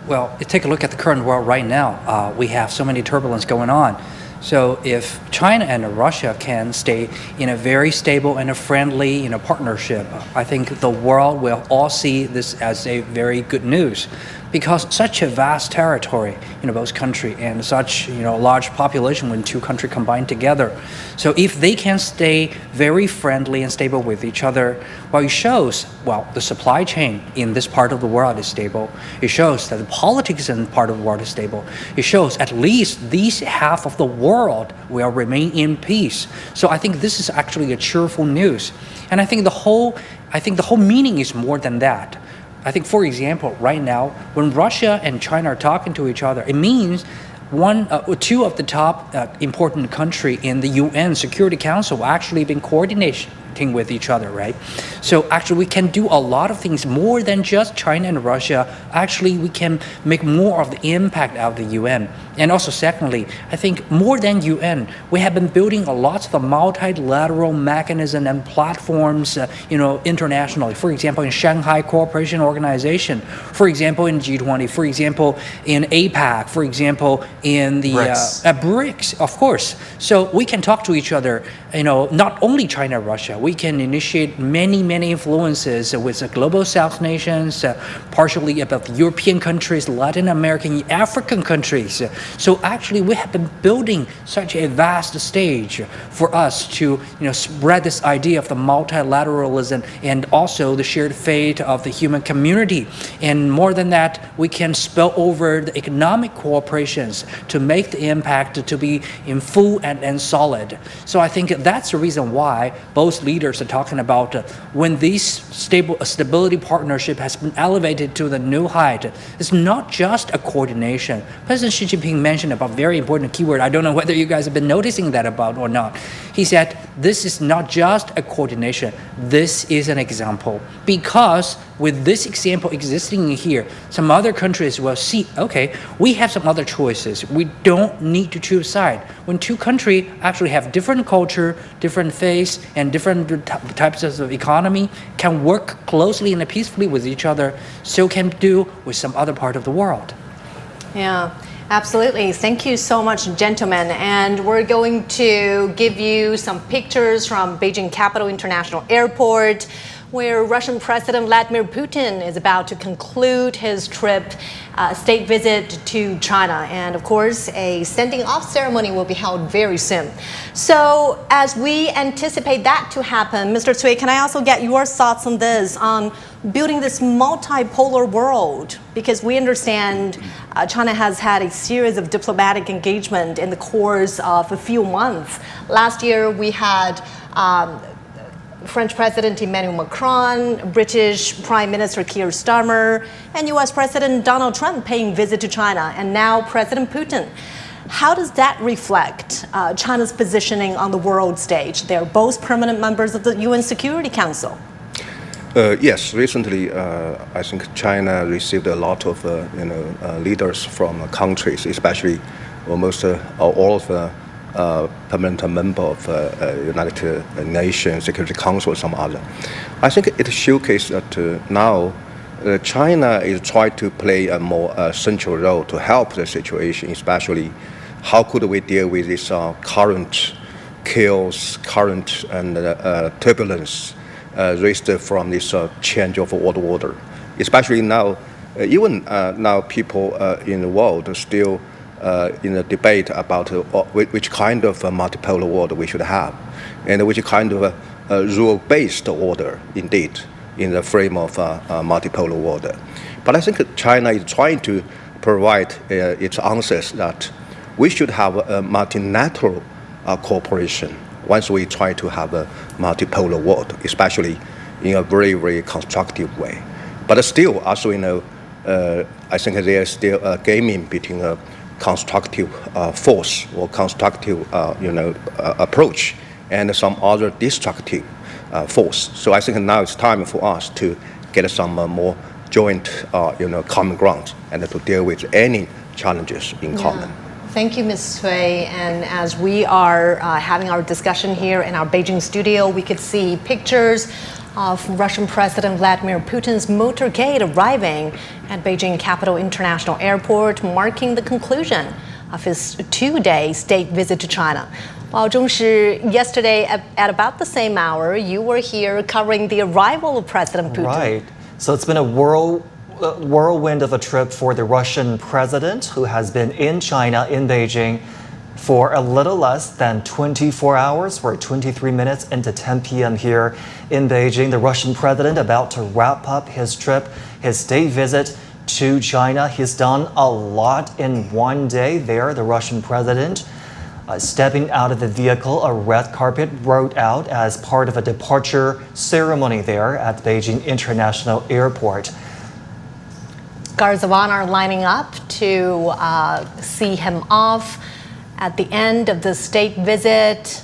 Well, take a look at the current world right now. We have so many turbulence going on. So if China and Russia can stay in a very stable and a friendly partnership, I think the world will all see this as a very good news. Because such a vast territory in both countries and such large population when two countries combine together. So if they can stay very friendly and stable with each other, well, it shows, the supply chain in this part of the world is stable. It shows that the politics in part of the world is stable. It shows at least this half of the world will remain in peace. So I think this is actually a cheerful news. And I think the whole meaning is more than that. I think, for example, right now, when Russia and China are talking to each other, it means two of the top important countries in the UN Security Council actually been coordinating with each other, right? So actually we can do a lot of things more than just China and Russia. Actually, we can make more of the impact out of the UN. And also secondly, I think more than UN, we have been building a lot of the multilateral mechanism and platforms, internationally. For example, in Shanghai Cooperation Organization, for example, in G20, for example, in APEC, for example, in the BRICS, of course. So we can talk to each other, not only China and Russia. We can initiate many influences with the global South nations, partially about the European countries, Latin American, African countries. So actually, we have been building such a vast stage for us to, spread this idea of the multilateralism and also the shared fate of the human community. And more than that, we can spill over the economic cooperations to make the impact to be in full and solid. So I think that's the reason why both leaders are talking about when this stability partnership has been elevated to the new height. It's not just a coordination. President Xi Jinping Jinping mentioned about very important keyword. I don't know whether you guys have been noticing that about or not. He said, this is not just a coordination. This is an example. Because with this example existing here, some other countries will see, okay, we have some other choices. We don't need to choose side. When two countries actually have different culture, different faith, and different types of economy, can work closely and peacefully with each other, so can do with some other part of the world. Yeah, absolutely. Thank you so much, gentlemen. And we're going to give you some pictures from Beijing Capital International Airport, where Russian President Vladimir Putin is about to conclude his state visit to China. And of course, a sending off ceremony will be held very soon. So as we anticipate that to happen, Mr. Cui, can I also get your thoughts on this, on building this multipolar world? Because we understand China has had a series of diplomatic engagement in the course of a few months. Last year, we had French President Emmanuel Macron, British Prime Minister Keir Starmer, and US President Donald Trump paying visit to China, and now President Putin. How does that reflect China's positioning on the world stage? They're both permanent members of the UN Security Council. Yes, recently I think China received a lot of leaders from countries, especially almost all of the permanent member of United Nations Security Council or some other. I think it showcases that now China is trying to play a more central role to help the situation, especially how could we deal with this current chaos, current and turbulence raised from this change of world order. Especially now, even now people in the world are still in a debate about which kind of multipolar world we should have, and which kind of rule-based order, indeed, in the frame of multipolar world. But I think China is trying to provide its answers that we should have a multilateral cooperation once we try to have a multipolar world, especially in a very, very constructive way. But still, also, I think there is still a gaming between a constructive force or constructive approach and some other destructive force. So I think now it's time for us to get some more joint common ground and to deal with any challenges in common. Thank you, Ms. Cui. And as we are having our discussion here in our Beijing studio, we could see pictures of Russian President Vladimir Putin's motorcade arriving at Beijing Capital International Airport, marking the conclusion of his two-day state visit to China. While Zhongshi, yesterday at about the same hour, you were here covering the arrival of President Putin. Right. So it's been a whirlwind of a trip for the Russian president, who has been in China, in Beijing, for a little less than 24 hours. We're 23 minutes into 10 p.m. here in Beijing. The Russian president about to wrap up his trip, his state visit to China. He's done a lot in one day there, the Russian president. Stepping out of the vehicle, a red carpet rolled out as part of a departure ceremony there at Beijing International Airport. Guards of honor lining up to see him off at the end of the state visit.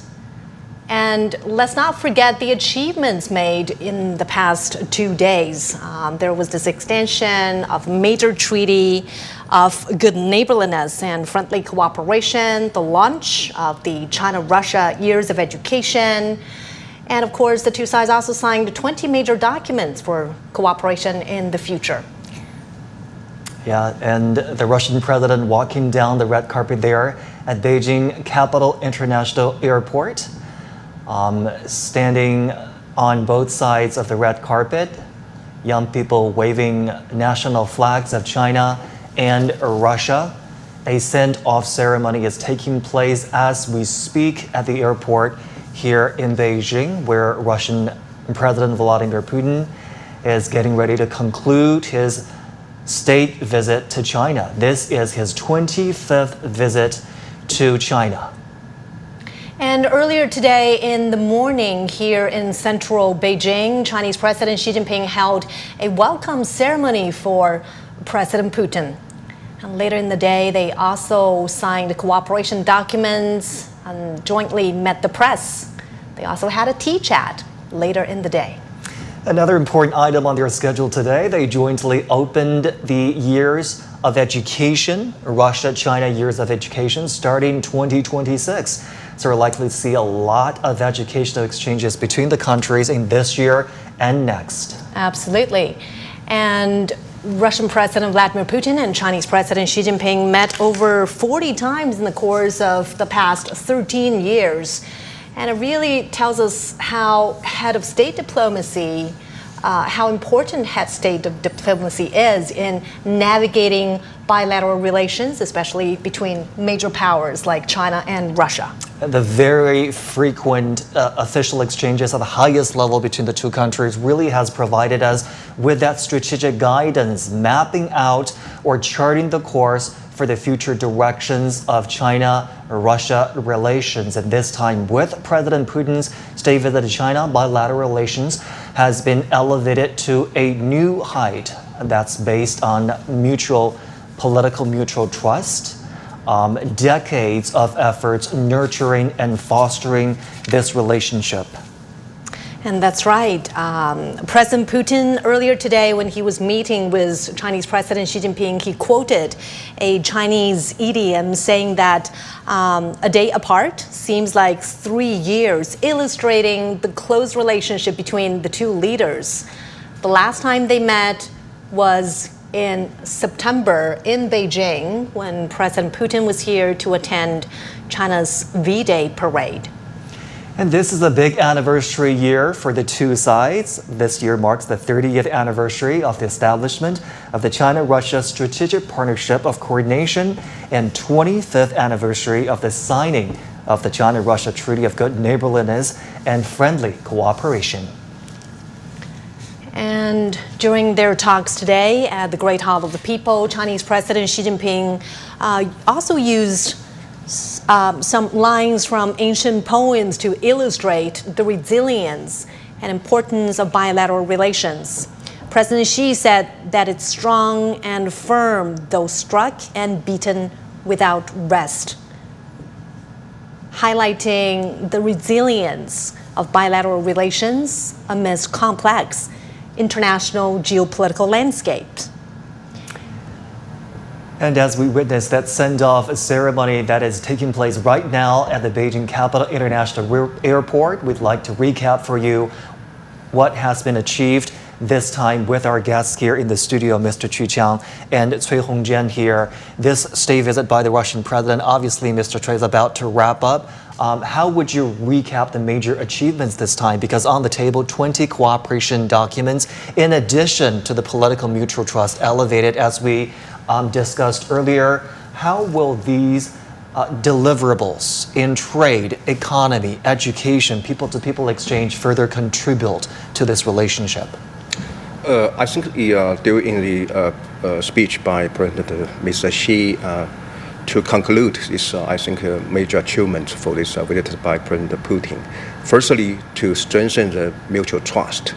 And let's not forget the achievements made in the past 2 days. There was this extension of major treaty of good neighborliness and friendly cooperation, the launch of the China-Russia Years of Education, and of course the two sides also signed 20 major documents for cooperation in the future. Yeah, and the Russian president walking down the red carpet there at Beijing Capital International Airport, standing on both sides of the red carpet, young people waving national flags of China and Russia. A send-off ceremony is taking place as we speak at the airport here in Beijing, where Russian President Vladimir Putin is getting ready to conclude his state visit to China. This is his 25th visit to China. And earlier today in the morning here in central Beijing, Chinese President Xi Jinping held a welcome ceremony for President Putin. And later in the day, they also signed cooperation documents and jointly met the press. They also had a tea chat later in the day. Another important item on their schedule today, they jointly opened the Years of Education, Russia-China Years of Education, starting 2026. So we're likely to see a lot of educational exchanges between the countries in this year and next. Absolutely. And Russian President Vladimir Putin and Chinese President Xi Jinping met over 40 times in the course of the past 13 years. And it really tells us how head of state diplomacy, how important head state diplomacy is in navigating bilateral relations, especially between major powers like China and Russia. The very frequent official exchanges at the highest level between the two countries really has provided us with that strategic guidance, mapping out or charting the course for the future directions of China-Russia relations. And this time with President Putin's state visit to China, bilateral relations has been elevated to a new height that's based on political mutual trust, decades of efforts nurturing and fostering this relationship. And that's right. President Putin, earlier today when he was meeting with Chinese President Xi Jinping, he quoted a Chinese idiom saying that a day apart seems like 3 years, illustrating the close relationship between the two leaders. The last time they met was in September in Beijing when President Putin was here to attend China's V-Day parade. And this is a big anniversary year for the two sides. This year marks the 30th anniversary of the establishment of the China-Russia Strategic Partnership of Coordination and 25th anniversary of the signing of the China-Russia Treaty of Good Neighborliness and Friendly Cooperation. And during their talks today at the Great Hall of the People, Chinese President Xi Jinping also used some lines from ancient poems to illustrate the resilience and importance of bilateral relations. President Xi said that it's strong and firm, though struck and beaten without rest, highlighting the resilience of bilateral relations amidst complex international geopolitical landscapes. And as we witness that send-off ceremony that is taking place right now at the Beijing Capital International Airport, we'd like to recap for you what has been achieved this time with our guests here in the studio, Mr. Chu Qiang and Cui Hongjian here. This state visit by the Russian president, obviously Mr. Cui is about to wrap up. How would you recap the major achievements this time? Because on the table, 20 cooperation documents, in addition to the political mutual trust elevated as we discussed earlier. How will these deliverables in trade, economy, education, people-to-people exchange further contribute to this relationship? I think during the speech by President Mr. Xi to conclude this, I think, major achievement for this visit by President Putin. Firstly, to strengthen the mutual trust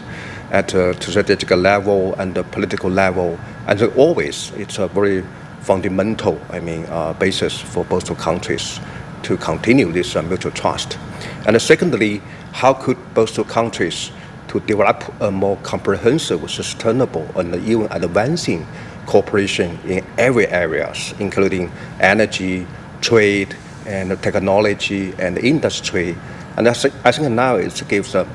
at the strategic level and the political level. And always, it's a very fundamental, basis for both two countries to continue this mutual trust. And secondly, how could both two countries to develop a more comprehensive, sustainable, and even advancing cooperation in every areas, including energy, trade, and technology, and industry. And I think now it gives a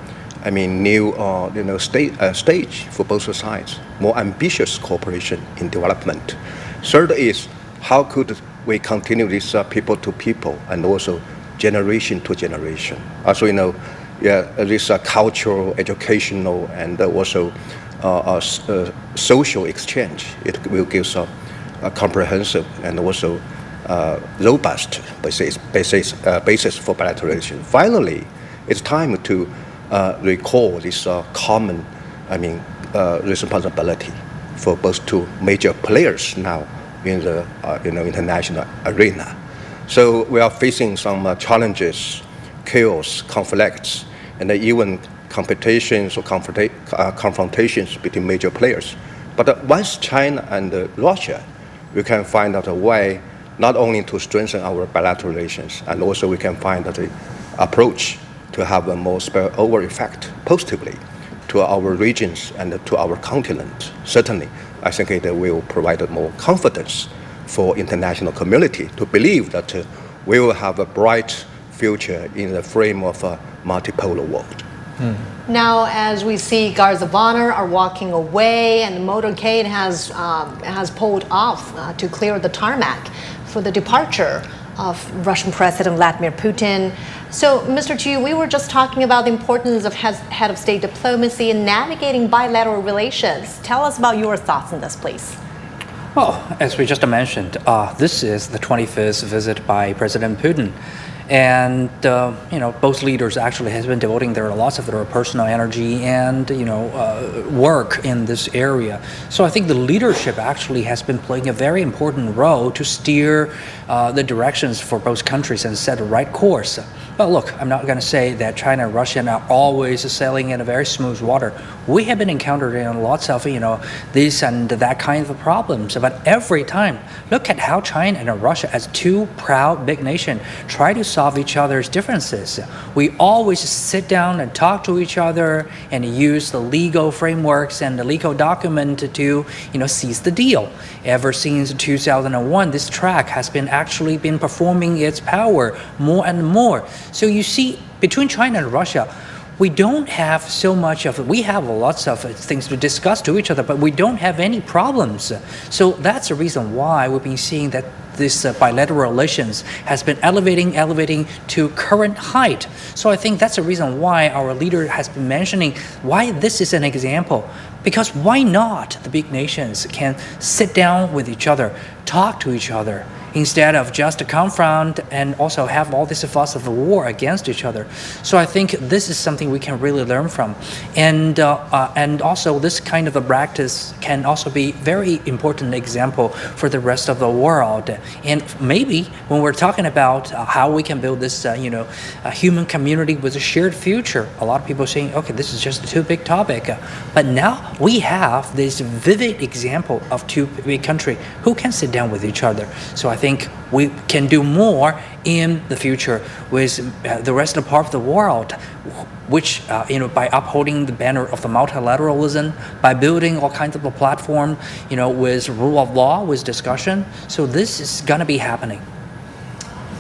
new stage for both sides, more ambitious cooperation in development. Third is, how could we continue this people-to-people and also generation-to-generation? Also, this cultural, educational, and also social exchange. It will give a comprehensive and also robust basis for bilateral relations. Finally, it's time to recall this common, responsibility for both two major players now in the international arena. So we are facing some challenges, chaos, conflicts, and even competitions or confrontations between major players. But once China and Russia we can find out a way not only to strengthen our bilateral relations, and also we can find out an approach to have a more spillover effect positively to our regions and to our continent. Certainly, I think it will provide more confidence for international community to believe that we will have a bright future in the frame of a multipolar world. Now, as we see, guards of honor are walking away, and the motorcade has pulled off to clear the tarmac for the departure of Russian President Vladimir Putin. So, Mr. Chu, we were just talking about the importance of head of state diplomacy and navigating bilateral relations. Tell us about your thoughts on this, please. Well, as we just mentioned, this is the 25th visit by President Putin. And, both leaders actually has been devoting lots of their personal energy and, work in this area. So I think the leadership actually has been playing a very important role to steer the directions for both countries and set the right course. But look, I'm not going to say that China and Russia are always sailing in a very smooth water. We have been encountering lots of, this and that kind of problems. But every time, look at how China and Russia, as two proud big nations, try to solve each other's differences. We always sit down and talk to each other and use the legal frameworks and the legal document to, seize the deal. Ever since 2001, this track has been actually been performing its power more and more. So you see, between China and Russia, we don't have so much of it. We have lots of things to discuss to each other, but we don't have any problems. So that's the reason why we've been seeing that this bilateral relations has been elevating to current height. So I think that's the reason why our leader has been mentioning why this is an example. Because why not the big nations can sit down with each other, talk to each other, instead of just confront and also have all this fuss of war against each other. So I think this is something we can really learn from. And also this kind of a practice can also be very important example for the rest of the world. And maybe when we're talking about how we can build this, a human community with a shared future, a lot of people are saying, okay, this is just a too big topic. But now we have this vivid example of two big countries who can sit down with each other. So I think we can do more in the future with the rest of the part of the world, which, by upholding the banner of the multilateralism, by building all kinds of a platform, with rule of law, with discussion. So this is going to be happening.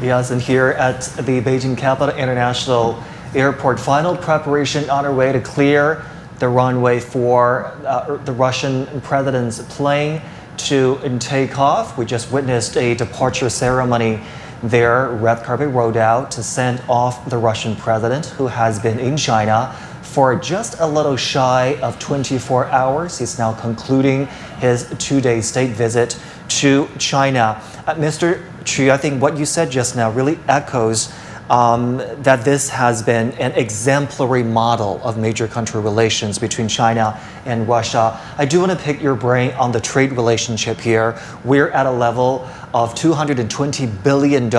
Yes, and here at the Beijing Capital International Airport, final preparation on our way to clear the runway for the Russian president's plane to take off. We just witnessed a departure ceremony there. Red carpet rolled out to send off the Russian president, who has been in China for just a little shy of 24 hours. He's now concluding his 2-day state visit to China. Mr. Chu, I think what you said just now really echoes that this has been an exemplary model of major country relations between China and Russia. I do want to pick your brain on the trade relationship here. We're at a level of $220 billion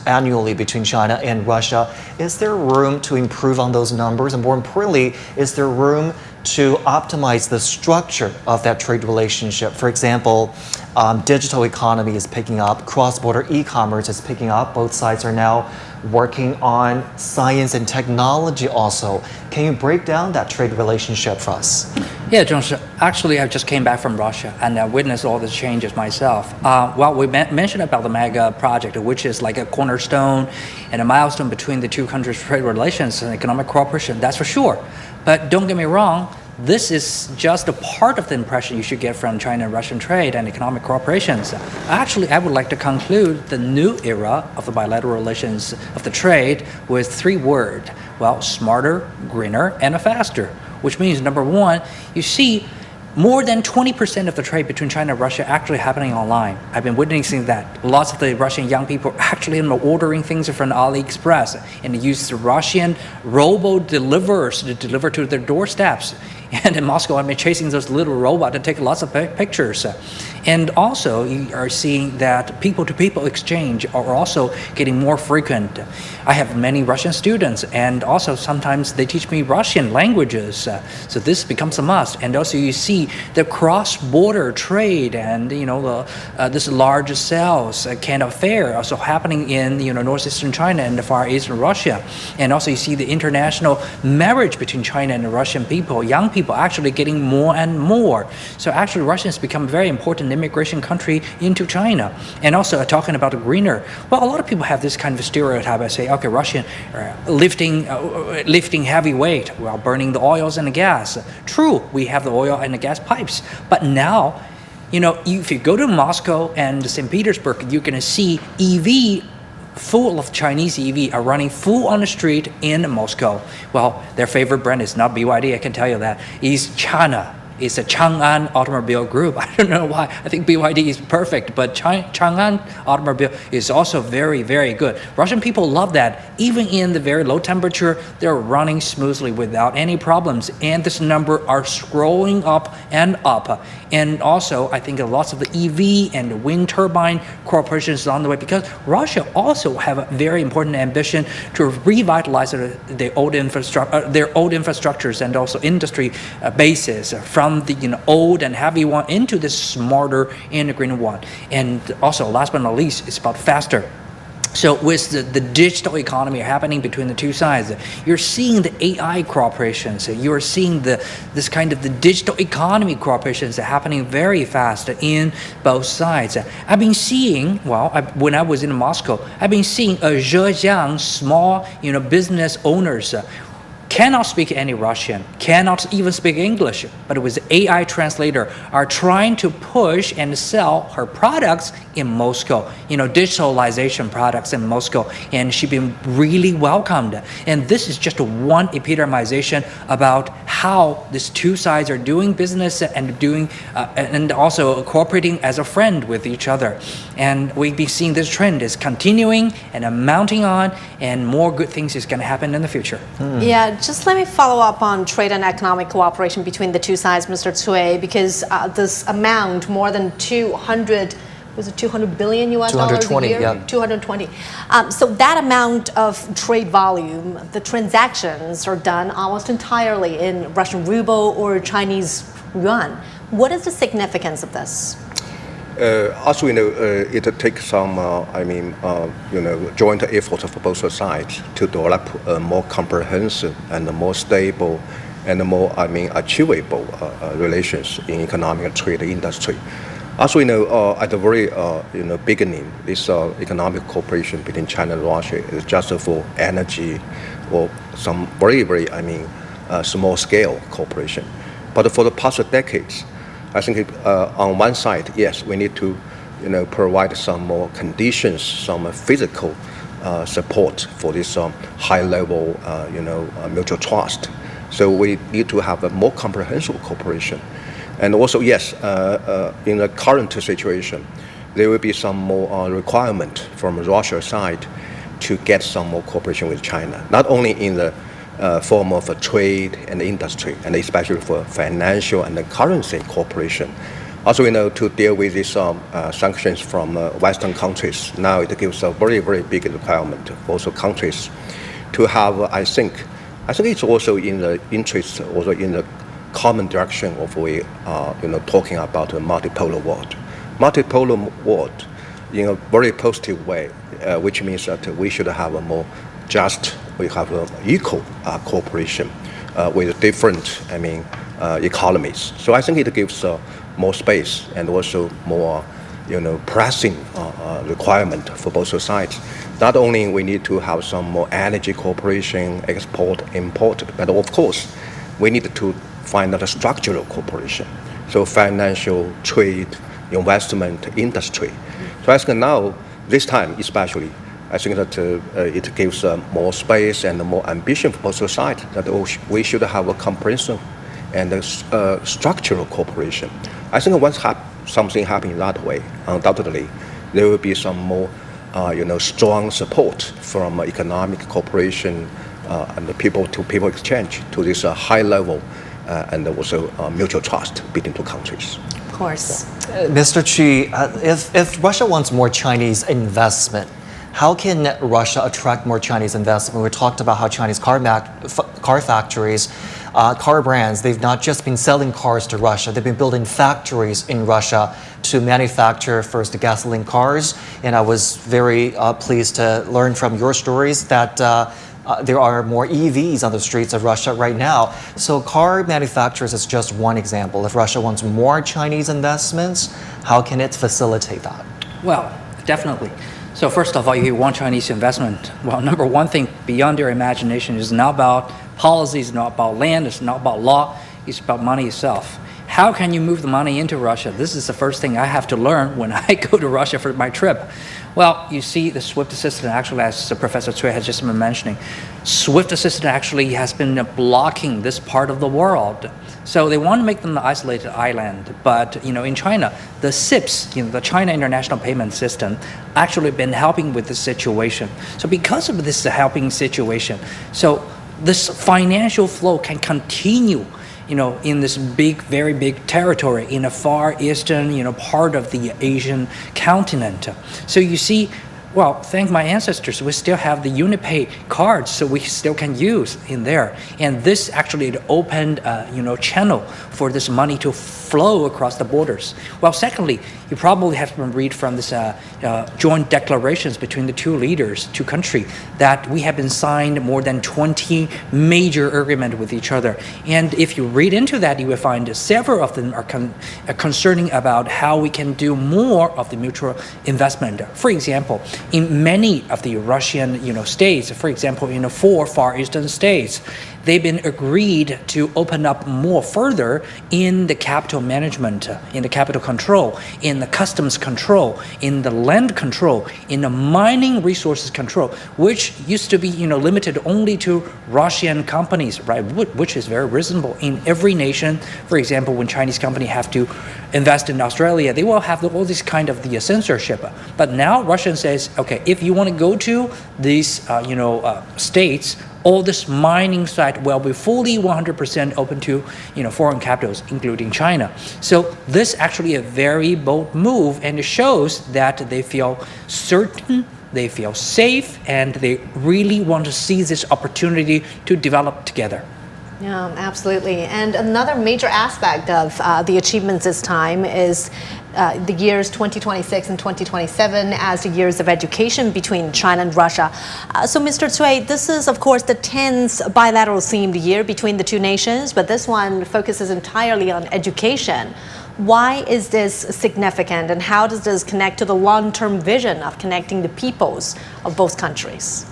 annually between China and Russia. Is there room to improve on those numbers? And more importantly, is there room to optimize the structure of that trade relationship? For example, digital economy is picking up, cross-border e-commerce is picking up. Both sides are now working on science and technology also. Can you break down that trade relationship for us? Yeah, John, actually I just came back from Russia and I witnessed all the changes myself. We mentioned about the mega project, which is like a cornerstone and a milestone between the two countries' trade relations and economic cooperation, that's for sure. But don't get me wrong, this is just a part of the impression you should get from China and Russian trade and economic cooperations. Actually, I would like to conclude the new era of the bilateral relations of the trade with 3 words. Well, smarter, greener, and faster. Which means, number one, you see more than 20% of the trade between China and Russia actually happening online. I've been witnessing that. Lots of the Russian young people actually are ordering things from AliExpress and use the Russian robo-deliverers to deliver to their doorsteps. And in Moscow, I've been chasing those little robots to take lots of pictures. And also, you are seeing that people-to-people exchange are also getting more frequent. I have many Russian students, and also sometimes they teach me Russian languages. So this becomes a must. And also, you see see the cross-border trade and this large sales kind of affair also happening in northeastern China and the far eastern Russia, and also you see the international marriage between China and the Russian people, young people actually getting more and more. So actually, Russia has become a very important immigration country into China. And also talking about the greener, well, a lot of people have this kind of stereotype. I say, okay, Russian lifting heavy weight while burning the oils and the gas. True, we have the oil and the gas pipes, but now, if you go to Moscow and St. Petersburg, you're going to see EV full of Chinese EV are running full on the street in Moscow. Well, their favorite brand is not BYD, I can tell you that. It's China. It's a Chang'an Automobile Group. I don't know why. I think BYD is perfect, but Chang'an Automobile is also very, very good. Russian people love that. Even in the very low temperature, they're running smoothly without any problems. And this number are scrolling up and up. And also, I think lots of the EV and the wind turbine corporations on the way, because Russia also have a very important ambition to revitalize their old infrastructures and also industry bases from the old and heavy one into this smarter and green one. And also, last but not least, it's about faster. So with the digital economy happening between the two sides, you're seeing the AI corporations, you're seeing this kind of the digital economy corporations happening very fast in both sides. I've been seeing, when I was in Moscow, I've been seeing Zhejiang small, business owners cannot speak any Russian, cannot even speak English, but with AI translator are trying to push and sell her products in Moscow, digitalization products in Moscow, and she's been really welcomed. And this is just one epitomization about how these two sides are doing business and doing and also cooperating as a friend with each other. And we've been seeing this trend is continuing and mounting on, and more good things is going to happen in the future. Yeah, just let me follow up on trade and economic cooperation between the two sides, Mr. Cui, because this amount, more than 200 billion US dollars a year? Yeah. 220. So that amount of trade volume, the transactions are done almost entirely in Russian ruble or Chinese yuan. What is the significance of this? As we know, it takes some, joint effort for both sides to develop a more comprehensive and more stable and more, achievable relations in economic and trade industry. As we know, at the very, beginning, this economic cooperation between China and Russia is just for energy or some very, very, small-scale cooperation. But for the past decades, I think on one side, yes, we need to, provide some more conditions, some physical support for this high-level, mutual trust. So we need to have a more comprehensive cooperation. And also, yes, in the current situation, there will be some more requirement from Russia's side to get some more cooperation with China, not only in the form of trade and industry, and especially for financial and currency cooperation. Also, to deal with these sanctions from Western countries, now it gives a very, very big requirement for also countries to have, I think it's also in the interest, also in the common direction of we talking about a multipolar world. Multipolar world in a very positive way, which means that we should have a more just, we have equal cooperation with different, economies. So I think it gives more space and also more, pressing requirement for both sides. Not only we need to have some more energy cooperation, export, import, but of course, we need to find out a structural cooperation. So financial, trade, investment, industry. So I think now, this time especially, I think that it gives more space and more ambition for both sides, that we should have a comprehensive and structural cooperation. I think once something happens that way, undoubtedly, there will be some more strong support from economic cooperation and the people-to-people exchange to this high level and also mutual trust between two countries. Of course. Mr. Qi, if Russia wants more Chinese investment, how can Russia attract more Chinese investment? We talked about how Chinese car factories car brands, they've not just been selling cars to Russia, they've been building factories in Russia to manufacture first gasoline cars. And I was very pleased to learn from your stories that there are more EVs on the streets of Russia right now. So car manufacturers is just one example. If Russia wants more Chinese investments, how can it facilitate that? Well, definitely. So first of all, if you want Chinese investment, well, number one thing beyond their imagination is not about policy, it's not about land, it's not about law, it's about money itself. How can you move the money into Russia? This is the first thing I have to learn when I go to Russia for my trip. Well, you see the SWIFT system, actually, as Professor Cui has just been mentioning, SWIFT system actually has been blocking this part of the world. So they want to make them an isolated island. But, in China, the CIPS, the China International Payment System, actually been helping with this situation. So because of this helping situation, so this financial flow can continue in this very big territory in the far eastern, part of the Asian continent. So you see, well, thank my ancestors, we still have the UnionPay cards, so we still can use in there. And this actually opened, channel for this money to flow across the borders. Well, secondly, you probably have to read from this joint declarations between the two leaders, two countries, that we have been signed more than 20 major agreements with each other. And if you read into that, you will find several of them are concerning about how we can do more of the mutual investment. For example, in many of the Russian states, for example, in the 4 Far Eastern states, they've been agreed to open up more further in the capital management, in the capital control, in the customs control, in the land control, in the mining resources control, which used to be limited only to Russian companies, right? Which is very reasonable in every nation. For example, when Chinese companies have to invest in Australia, they will have all this kind of the censorship. But now Russia says, okay, if you want to go to these states, all this mining site will be fully 100% open to foreign capitals, including China. So this actually a very bold move, and it shows that they feel certain, they feel safe, and they really want to seize this opportunity to develop together. Yeah, absolutely. And another major aspect of the achievements this time is the years 2026 and 2027 as the years of education between China and Russia. So, Mr. Cui, this is, of course, the 10th bilateral themed year between the two nations, but this one focuses entirely on education. Why is this significant, and how does this connect to the long-term vision of connecting the peoples of both countries?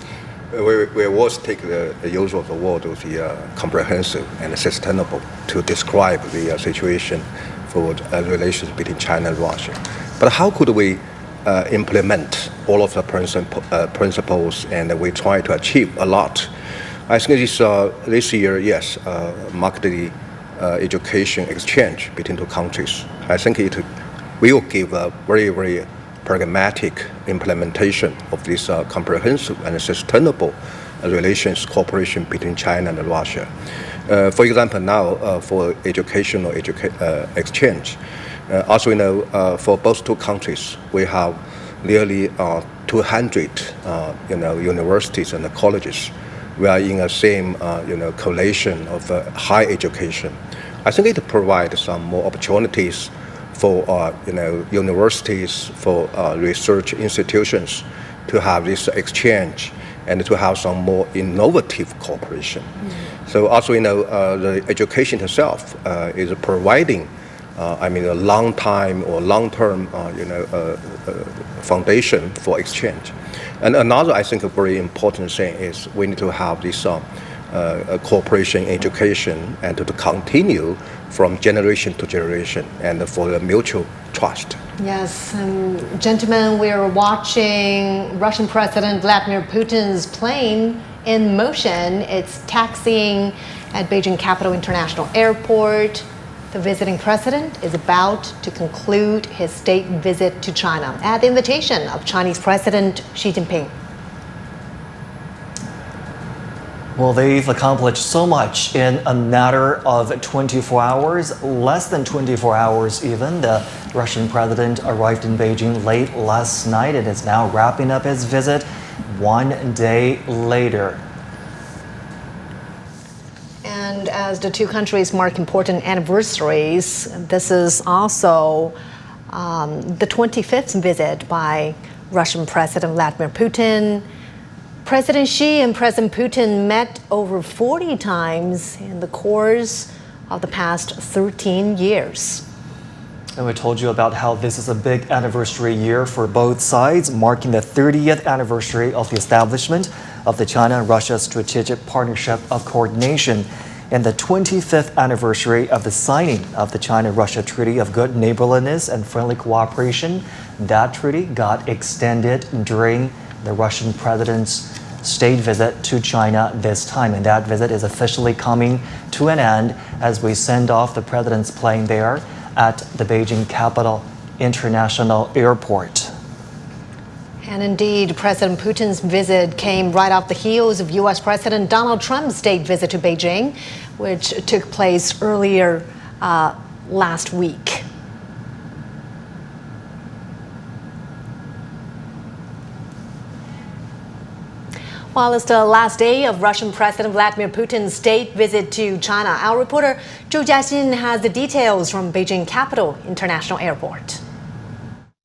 We always take the use of the word of the comprehensive and sustainable to describe the situation for relations between China and Russia. But how could we implement all of the principles, and we try to achieve a lot? I think this year, yes, marked the education exchange between two countries. I think it will give a very, very pragmatic implementation of this comprehensive and sustainable relations cooperation between China and Russia. For example, now for educational exchange, as we know, for both two countries, we have nearly 200 universities and colleges. We are in the same coalition of high education. I think it provides some more opportunities for universities, for research institutions to have this exchange and to have some more innovative cooperation. So also, the education itself is providing, a long-time or long-term, foundation for exchange. And another, I think, a very important thing is we need to have this cooperation in education and to continue from generation to generation and for the mutual trust. Yes, gentlemen, we are watching Russian President Vladimir Putin's plane in motion. It's taxiing at Beijing Capital International Airport. The visiting president is about to conclude his state visit to China at the invitation of Chinese President Xi Jinping. Well, they've accomplished so much in a matter of 24 hours, less than 24 hours even. The Russian president arrived in Beijing late last night and is now wrapping up his visit 1 day later. And as the two countries mark important anniversaries, this is also the 25th visit by Russian President Vladimir Putin. President Xi and President Putin met over 40 times in the course of the past 13 years. And we told you about how this is a big anniversary year for both sides, marking the 30th anniversary of the establishment of the China-Russia Strategic Partnership of Coordination and the 25th anniversary of the signing of the China-Russia Treaty of Good Neighborliness and Friendly Cooperation. That treaty got extended during the Russian president's state visit to China this time, and that visit is officially coming to an end as we send off the president's plane there at the Beijing Capital International Airport. And indeed, President Putin's visit came right off the heels of U.S. President Donald Trump's state visit to Beijing, which took place earlier last week. While it's the last day of Russian President Vladimir Putin's state visit to China, our reporter Zhou Jiaxin has the details from Beijing Capital International Airport.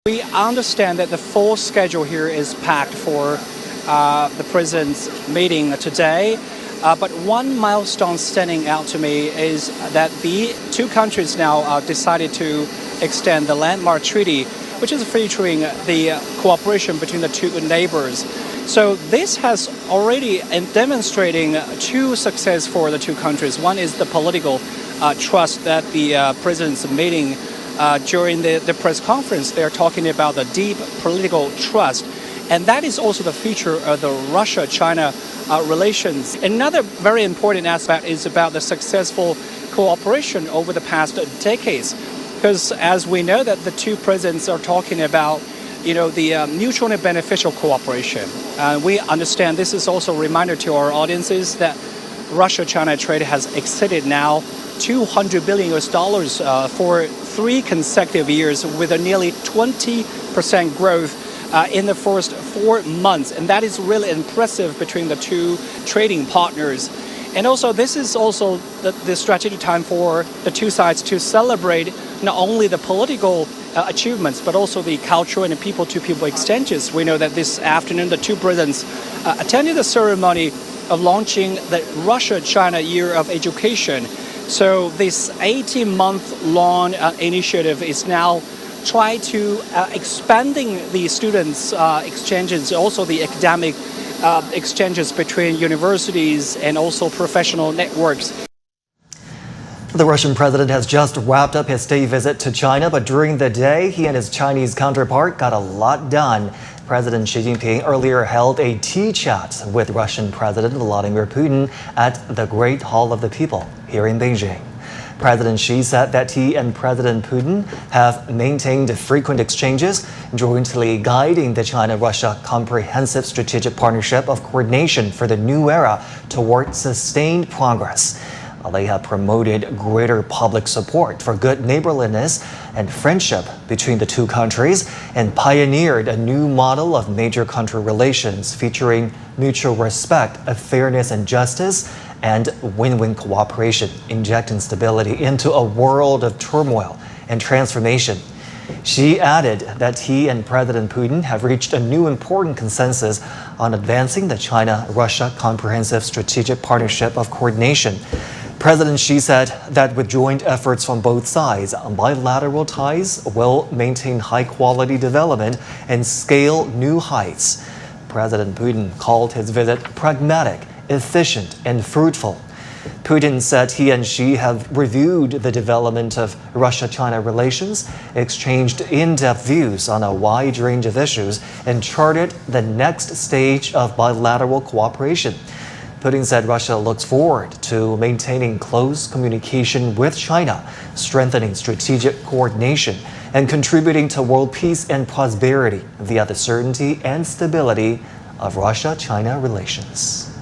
We understand that the full schedule here is packed for the president's meeting today. But one milestone standing out to me is that the two countries now decided to extend the landmark treaty, which is featuring the cooperation between the two neighbors. So this has already demonstrating two success for the two countries. One is the political trust that the president's meeting during the press conference. They're talking about the deep political trust. And that is also the feature of the Russia-China relations. Another very important aspect is about the successful cooperation over the past decades. Because as we know that the two presidents are talking about, the mutually beneficial cooperation. We understand this is also a reminder to our audiences that Russia-China trade has exceeded now $200 billion for 3 consecutive years with a nearly 20% growth in the first 4 months. And that is really impressive between the two trading partners. And also, this is also the strategic time for the two sides to celebrate not only the political achievements, but also the cultural and people-to-people exchanges. We know that this afternoon, the two presidents attended the ceremony of launching the Russia-China Year of Education. So this 18-month-long initiative is now trying to expanding the students' exchanges, also the academic exchanges between universities and also professional networks. The Russian president has just wrapped up his state visit to China, but during the day, he and his Chinese counterpart got a lot done. President Xi Jinping earlier held a tea chat with Russian President Vladimir Putin at the Great Hall of the People here in Beijing. President Xi said that he and President Putin have maintained frequent exchanges, jointly guiding the China-Russia Comprehensive Strategic Partnership of Coordination for the new era toward sustained progress. They have promoted greater public support for good neighborliness and friendship between the two countries and pioneered a new model of major country relations featuring mutual respect, fairness and justice, and win-win cooperation, injecting stability into a world of turmoil and transformation. Xi added that he and President Putin have reached a new important consensus on advancing the China-Russia Comprehensive Strategic Partnership of Coordination. President Xi said that with joint efforts from both sides, bilateral ties will maintain high-quality development and scale new heights. President Putin called his visit pragmatic, efficient, and fruitful. Putin said he and Xi have reviewed the development of Russia-China relations, exchanged in-depth views on a wide range of issues, and charted the next stage of bilateral cooperation. Putin said Russia looks forward to maintaining close communication with China, strengthening strategic coordination, and contributing to world peace and prosperity via the certainty and stability of Russia-China relations.